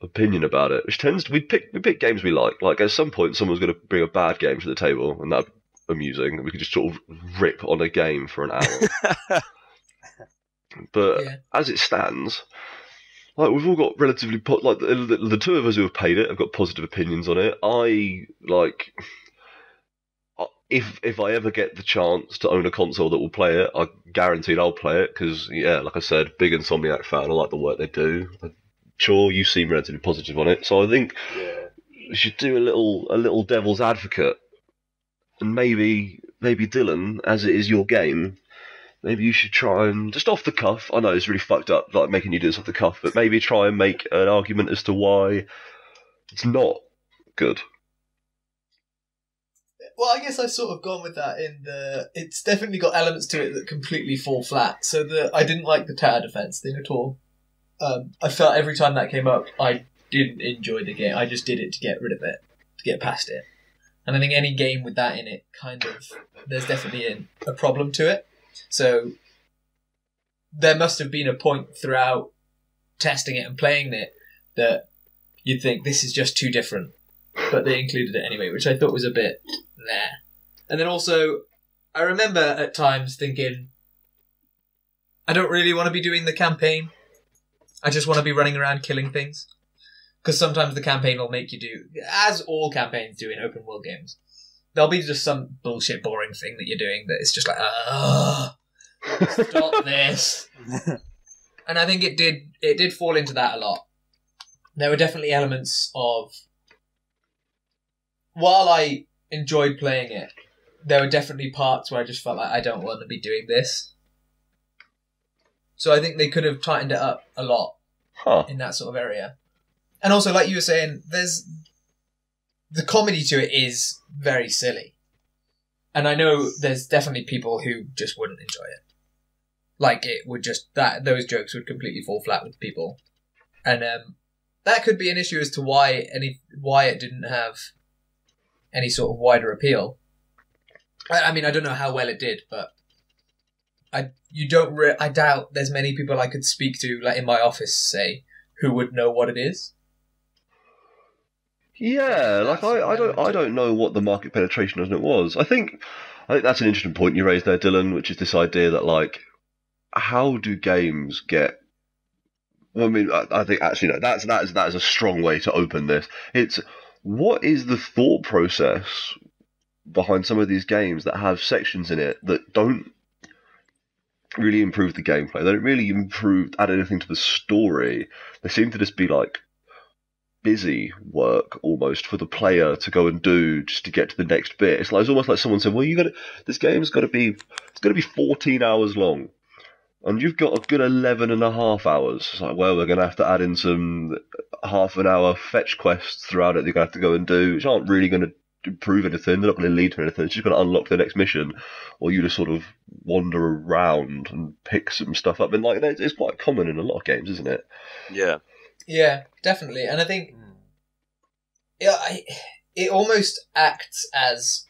opinion about it, which tends to we pick games we like. At some point, someone's going to bring a bad game to the table, and that'd be amusing. We could just sort of rip on a game for an hour. But Yeah. as it stands, like we've all got relatively like the two of us who have played it have got positive opinions on it. If I ever get the chance to own a console that will play it, I guaranteed I'll play it because, yeah, like I said, big Insomniac fan. I like the work they do. Sure, you seem relatively positive on it, so I think we should do a little devil's advocate, and maybe Dylan, as it is your game, maybe you should try and just off the cuff. I know it's really fucked up, like making you do this off the cuff, but maybe try and make an argument as to why it's not good. Well, I guess I've sort of gone with that it's definitely got elements to it that completely fall flat. So I didn't like the tower defense thing at all. I felt every time that came up, I didn't enjoy the game. I just did it to get rid of it, to get past it. And I think any game with that in it, there's definitely a problem to it. So there must have been a point throughout testing it and playing it that you'd think this is just too different. But they included it anyway, which I thought was a bit nah. And then also, I remember at times thinking, I don't really want to be doing the campaign. I just want to be running around killing things. Because sometimes the campaign will make you do, as all campaigns do in open world games, there'll be just some bullshit boring thing that you're doing that is just like, stop this. And I think it did fall into that a lot. There were definitely elements of, while I enjoyed playing it, there were definitely parts where I just felt like I don't want to be doing this. So I think they could have tightened it up a lot in that sort of area. And also, like you were saying, the comedy to it is very silly. And I know there's definitely people who just wouldn't enjoy it. Like, it would just, those jokes would completely fall flat with people. And that could be an issue as to why it didn't have any sort of wider appeal. I mean, I don't know how well it did, but I doubt there's many people I could speak to, like in my office, say, who would know what it is. Yeah, like I don't know what the market penetration on it was. I think that's an interesting point you raised there, Dylan, which is this idea that, like, how do games get? Well, I mean, I think actually no, that is a strong way to open this. It's what is the thought process behind some of these games that have sections in it that don't really improve the gameplay. They don't really add anything to the story. They seem to just be like busy work almost for the player to go and do just to get to the next bit. It's almost like someone said, "Well, this game's got to be 14 hours long, and you've got a good 11 and a half hours." It's like, well, we're going to have to add in some half an hour fetch quests throughout it. You're going to have to go and do, which aren't really going to improve anything. They're not going to lead to anything. It's just going to unlock the next mission, or you just sort of wander around and pick some stuff up. And like, it's quite common in a lot of games, isn't it? Yeah. Yeah, definitely. And I think it almost acts as,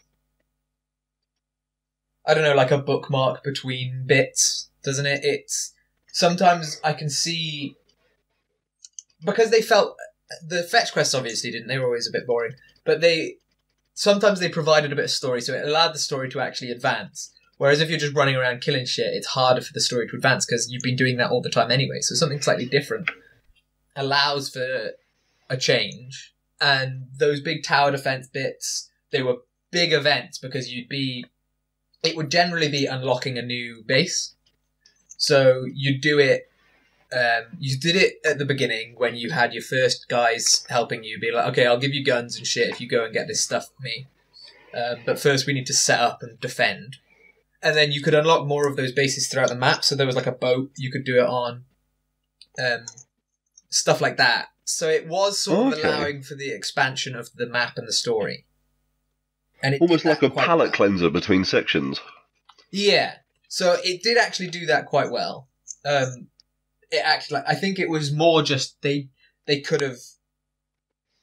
I don't know, like a bookmark between bits, doesn't it? It's sometimes I can see, because they felt, the fetch quests obviously didn't, they were always a bit boring, but sometimes they provided a bit of story, so it allowed the story to actually advance. Whereas if you're just running around killing shit, it's harder for the story to advance because you've been doing that all the time anyway. So something slightly different allows for a change. And those big tower defense bits, they were big events because it would generally be unlocking a new base. So you did it at the beginning when you had your first guys helping you, be like, okay, I'll give you guns and shit if you go and get this stuff for me. But first we need to set up and defend. And then you could unlock more of those bases throughout the map. So there was like a boat you could do it on. Stuff like that. So it was sort of allowing for the expansion of the map and the story. And it almost like a palette cleanser between sections. Yeah. So it did actually do that quite well. It actually, I think it was more just they could have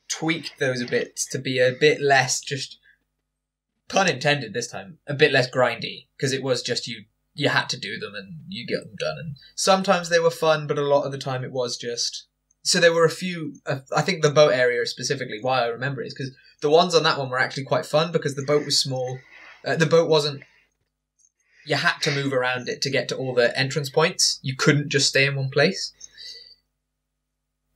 tweaked those a bit to be a bit less, just pun intended this time, a bit less grindy, because it was just you had to do them and you get them done. And sometimes they were fun, but a lot of the time it was just. So there were a few. I think the boat area specifically. Why I remember it is because the ones on that one were actually quite fun because the boat was small. The boat wasn't. you had to move around it to get to all the entrance points. You couldn't just stay in one place.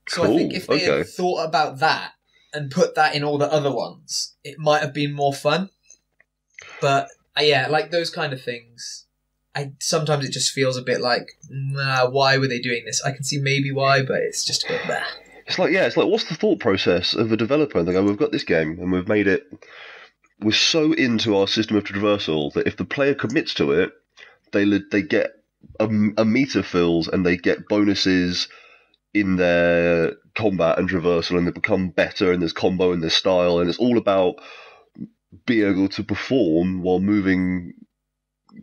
So I think if they had thought about that and put that in all the other ones, it might have been more fun. But yeah, like those kind of things, sometimes it just feels a bit like, nah, why were they doing this? I can see maybe why, but it's just a bit blah. It's like, what's the thought process of a developer? They go, we've got this game and we've made it. We're so into our system of traversal that if the player commits to it, they get a meter fills and they get bonuses in their combat and traversal, and they become better, and there's combo and there's style, and it's all about being able to perform while moving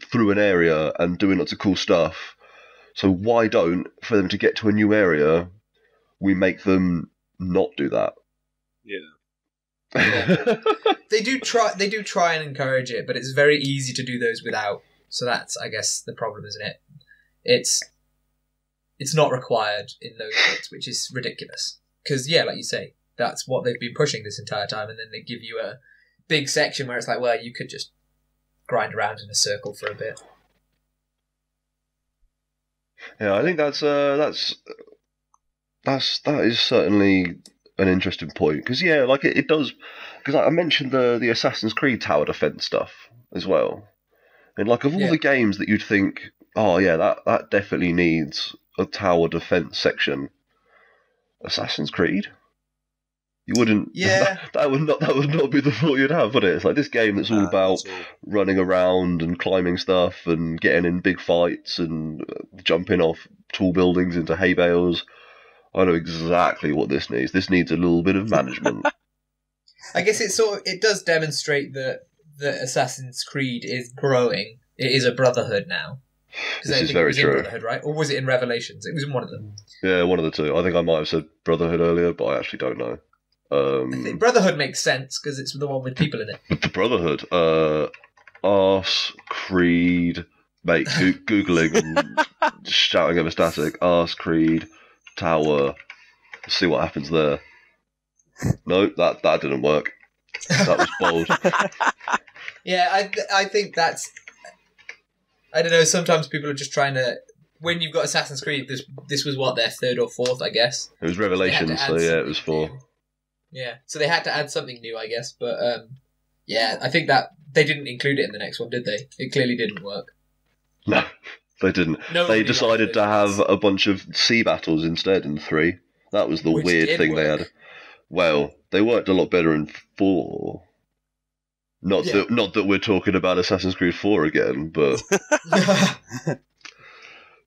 through an area and doing lots of cool stuff. So why don't, for them to get to a new area, we make them not do that? Yeah. They do try and encourage it, but it's very easy to do those without. So that's, I guess, the problem, isn't it? It's not required in those bits, which is ridiculous. Because, yeah, like you say, that's what they've been pushing this entire time, and then they give you a big section where it's like, well, you could just grind around in a circle for a bit. Yeah, I think that is certainly an interesting point. Because, yeah, like it does... Because I mentioned the Assassin's Creed tower defense stuff as well. And, like, of all the games that you'd think, oh, yeah, that definitely needs a tower defense section, Assassin's Creed? You wouldn't. Yeah. That would not be the thought you'd have, would it? It's like this game that's all about running around and climbing stuff and getting in big fights and jumping off tall buildings into hay bales. I know exactly what this needs. This needs a little bit of management. I guess it does demonstrate that Assassin's Creed is growing. It is a brotherhood now. This is very true. Brotherhood, right? Or was it in Revelations? It was in one of them. Yeah, one of the two. I think I might have said Brotherhood earlier, but I actually don't know. I think Brotherhood makes sense because it's the one with people in it. But the Brotherhood, Arse Creed, mate, googling and shouting over static. Arse Creed Tower. See what happens there. No, that didn't work. That was bold. Yeah, I think that's. I don't know. Sometimes people are just trying to. When you've got Assassin's Creed, this was what, their third or fourth, I guess. It was Revelations, so yeah, it was 4. Yeah, so they had to add something new, I guess. But yeah, I think that they didn't include it in the next one, did they? It clearly didn't work. No, they didn't. They decided to have a bunch of sea battles instead in 3. That was the weird thing they had. Well, they worked a lot better in 4. Not that we're talking about Assassin's Creed 4 again, but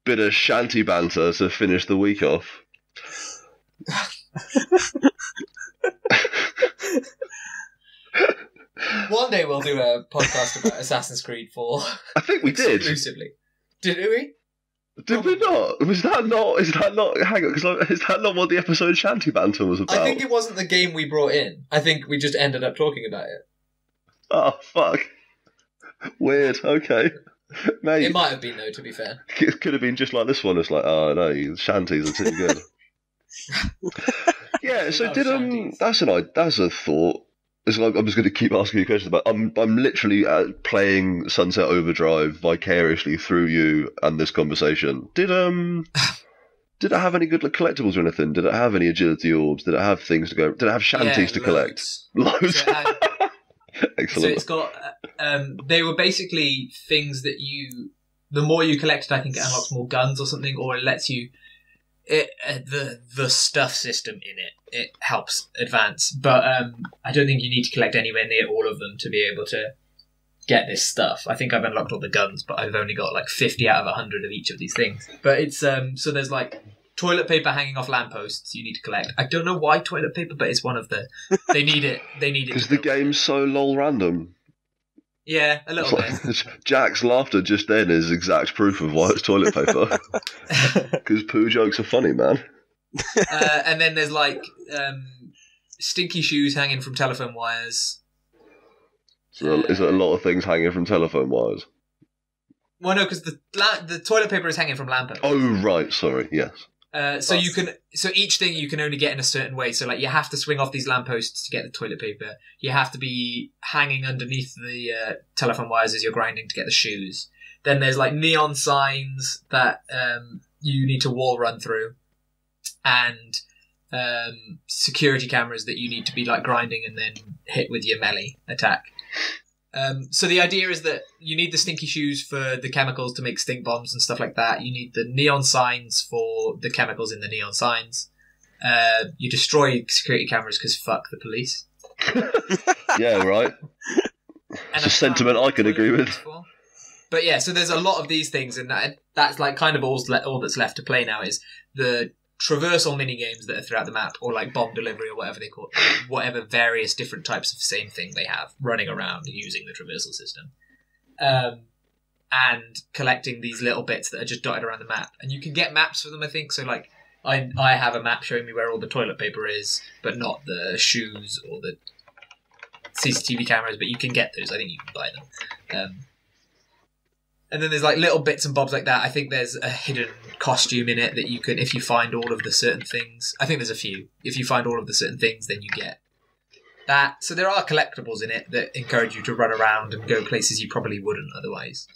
bit of shanty banter to finish the week off. One day we'll do a podcast about Assassin's Creed 4. I think we did. Exclusively. Did we? Did we not? Was that not? Is that not? Hang on, because is that not what the episode Shanty Banter was about? I think it wasn't the game we brought in. I think we just ended up talking about it. Oh fuck! Weird. Okay, mate. It might have been though. To be fair, it could have been just like this one. It's like, oh no, shanties are too good. Yeah. So that's a thought. It's like, I'm just going to keep asking you questions about. I'm literally playing Sunset Overdrive vicariously through you and this conversation. Did it have any good collectibles or anything? Did it have any agility orbs? Did it have things to go? Did it have shanties to collect? Loads. So Excellent. So it's got. They were basically things that the more you collected, I think it unlocks more guns or something, or it lets you. The stuff system in it helps advance, but I don't think you need to collect anywhere near all of them to be able to get this stuff. I think I've unlocked all the guns, but I've only got like 50 out of 100 of each of these things. But it's so there's like toilet paper hanging off lampposts you need to collect. I don't know why toilet paper, but it's one of the they need it because the game's so lol random. Yeah, a little bit. Jack's laughter just then is exact proof of why it's toilet paper. Because poo jokes are funny, man. And then there's like stinky shoes hanging from telephone wires. So is it a lot of things hanging from telephone wires? Well, no, because the toilet paper is hanging from lampposts. Oh, right. Sorry. Yes. So each thing you can only get in a certain way. So like you have to swing off these lampposts to get the toilet paper. You have to be hanging underneath the telephone wires as you're grinding to get the shoes. Then there's like neon signs that you need to wall run through, and security cameras that you need to be like grinding and then hit with your melee attack. So the idea is that you need the stinky shoes for the chemicals to make stink bombs and stuff like that. You need the neon signs for the chemicals in the neon signs. You destroy security cameras because fuck the police. Yeah, right. It's a sentiment I can agree with. But yeah, so there's a lot of these things, and that's like kind of all that's left to play now is the traversal mini games that are throughout the map, or like bomb delivery or whatever they call it, whatever various different types of same thing they have running around using the traversal system, and collecting these little bits that are just dotted around the map. And you can get maps for them, I think. So like I have a map showing me where all the toilet paper is, but not the shoes or the CCTV cameras. But you can get those. I think you can buy them. And then there's like little bits and bobs like that. I think there's a hidden costume in it that you can, if you find all of the certain things. I think there's a few. If you find all of the certain things, then you get that. So there are collectibles in it that encourage you to run around and go places you probably wouldn't otherwise.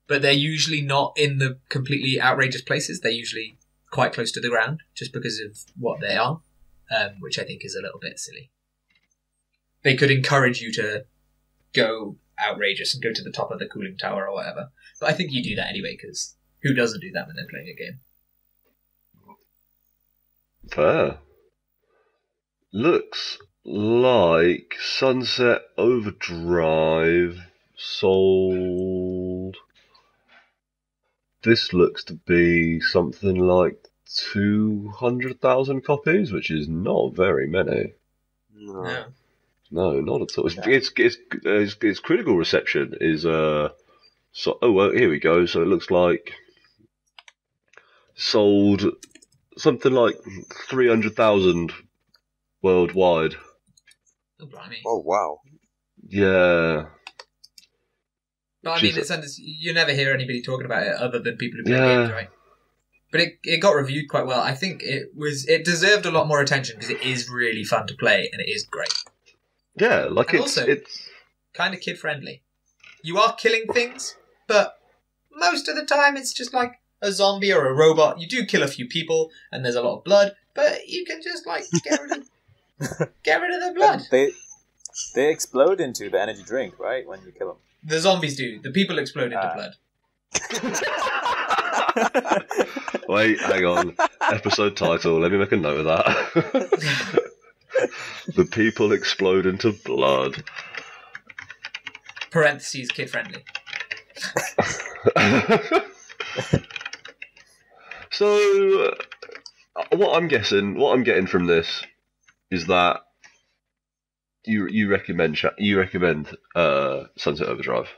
But they're usually not in the completely outrageous places. They're usually quite close to the ground, just because of what they are, which I think is a little bit silly. They could encourage you to go outrageous and go to the top of the cooling tower or whatever. But I think you do that anyway, because who doesn't do that when they're playing a game? Fair. Looks like Sunset Overdrive sold... This looks to be something like 200,000 copies, which is not very many. No. No, not at all. Its critical reception is here we go. So it looks like sold something like 300,000 worldwide. Oh, blimey. Oh, wow. Yeah. But I mean, you never hear anybody talking about it other than people who play games, right? But it got reviewed quite well. I think it deserved a lot more attention because it is really fun to play and it is great. Yeah, like and it's kind of kid friendly. You are killing things, but most of the time it's just like a zombie or a robot. You do kill a few people and there's a lot of blood, but you can just like get rid of the blood. They explode into the energy drink, right? When you kill them. The zombies do. The people explode into blood. Wait, hang on. Episode title. Let me make a note of that. The people explode into blood. Parentheses, kid friendly. So, what I'm getting from this is that you recommend Sunset Overdrive.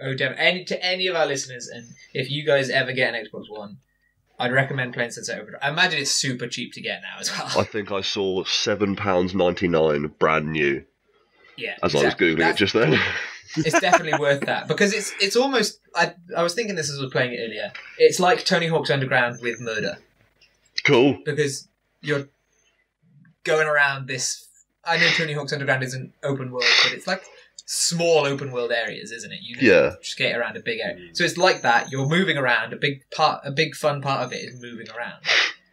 Oh, damn! To any of our listeners, and if you guys ever get an Xbox One, I'd recommend playing Sunset Overdrive. I imagine it's super cheap to get now as well. I think I saw £7.99 brand new. Yeah, as exactly. I was googling it just then. It's definitely worth that because it's almost. I was thinking this as I was playing it earlier. It's like Tony Hawk's Underground with murder. Cool. Because you're going around this. I know Tony Hawk's Underground isn't open world, but it's like small open world areas, isn't it? You just skate around a big area. So it's like that. You're moving around. A big fun part of it is moving around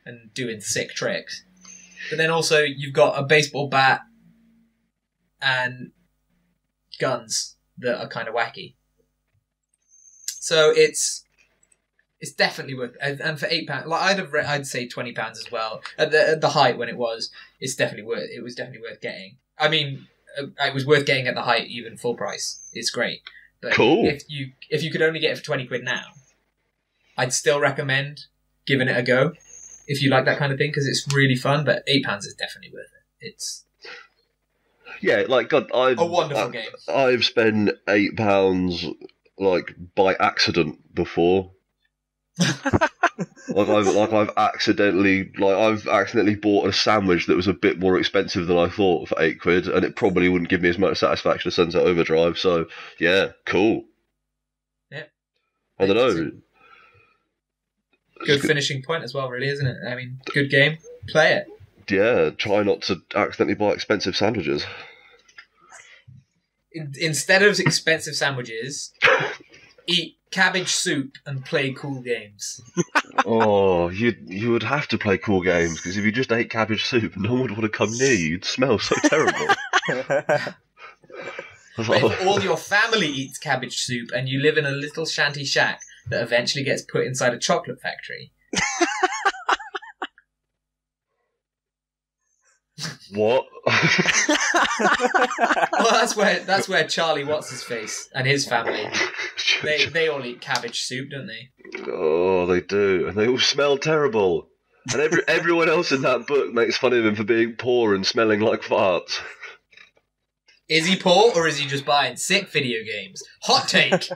and doing sick tricks. But then also you've got a baseball bat and guns that are kind of wacky. So it's definitely worth, and for £8, like I'd say £20 as well. At the height when it was definitely worth getting. I mean, it was worth getting at the height, even full price. It's great. But cool. If you could only get it for £20 now, I'd still recommend giving it a go if you like that kind of thing because it's really fun. But £8 is definitely worth it. It's like God, a wonderful game. I've spent £8 like by accident before. I've accidentally bought a sandwich that was a bit more expensive than I thought for £8, and it probably wouldn't give me as much satisfaction as Sunset Overdrive. So yeah, cool. Yeah, I don't know. Good finishing point as well, really, isn't it? I mean, good game. Play it. Yeah, try not to accidentally buy expensive sandwiches. Instead of expensive sandwiches, eat cabbage soup and play cool games. Oh, you would have to play cool games, because if you just ate cabbage soup, no one would want to come near you. You'd smell so terrible. But if all your family eats cabbage soup and you live in a little shanty shack that eventually gets put inside a chocolate factory. What? Well, that's where Charlie What's-His-Face and his family, they all eat cabbage soup, don't they? Oh, they do, and they all smell terrible. And everyone else in that book makes fun of him for being poor and smelling like farts. Is he poor, or is he just buying sick video games? Hot take!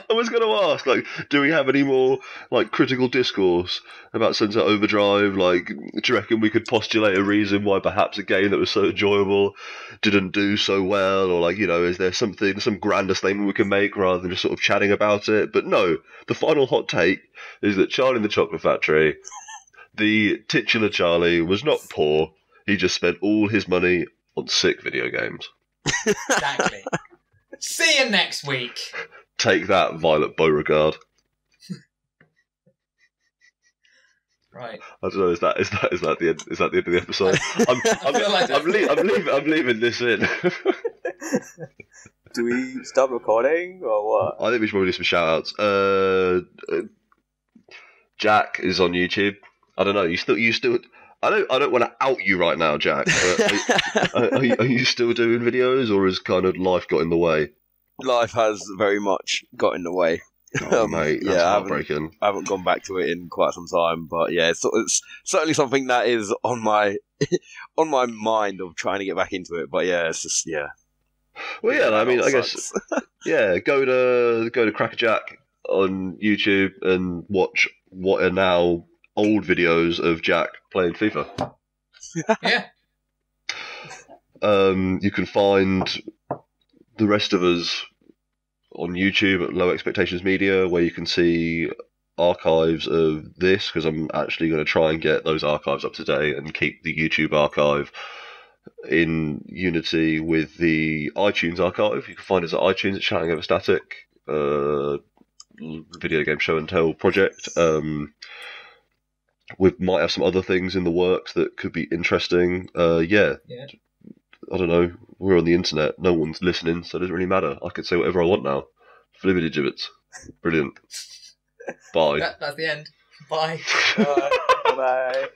I was going to ask, like, do we have any more, like, critical discourse about Sunset Overdrive? Like, do you reckon we could postulate a reason why perhaps a game that was so enjoyable didn't do so well? Or, like, you know, is there some grander statement we can make rather than just sort of chatting about it? But no, the final hot take is that Charlie in the Chocolate Factory, the titular Charlie, was not poor. He just spent all his money on sick video games. Exactly. See you next week. Take that, Violet Beauregard. Right. I don't know. Is that the end? Is that the end of the episode? I'm leaving this in. Do we stop recording or what? I think we should probably do some shout outs. Jack is on YouTube. I don't know. You still. I don't want to out you right now, Jack. But are you still doing videos, or has kind of life got in the way? Life has very much got in the way. Oh, mate, that's heartbreaking. I haven't gone back to it in quite some time, but yeah, it's certainly something that is on my mind of trying to get back into it. But yeah, it's just Well, yeah, I mean, I guess go to Crackerjack on YouTube and watch what are now old videos of Jack playing FIFA. Yeah. You can find the rest of us on YouTube at Low Expectations Media, where you can see archives of this, because I'm actually going to try and get those archives up to date and keep the YouTube archive in unity with the iTunes archive. You can find us at iTunes at Shouting Over Static, video game show and tell project. We might have some other things in the works that could be interesting. Yeah. I don't know. We're on the internet. No one's listening, so it doesn't really matter. I can say whatever I want now. Flibbity gibbets. Brilliant. Bye. That's the end. Bye. Bye.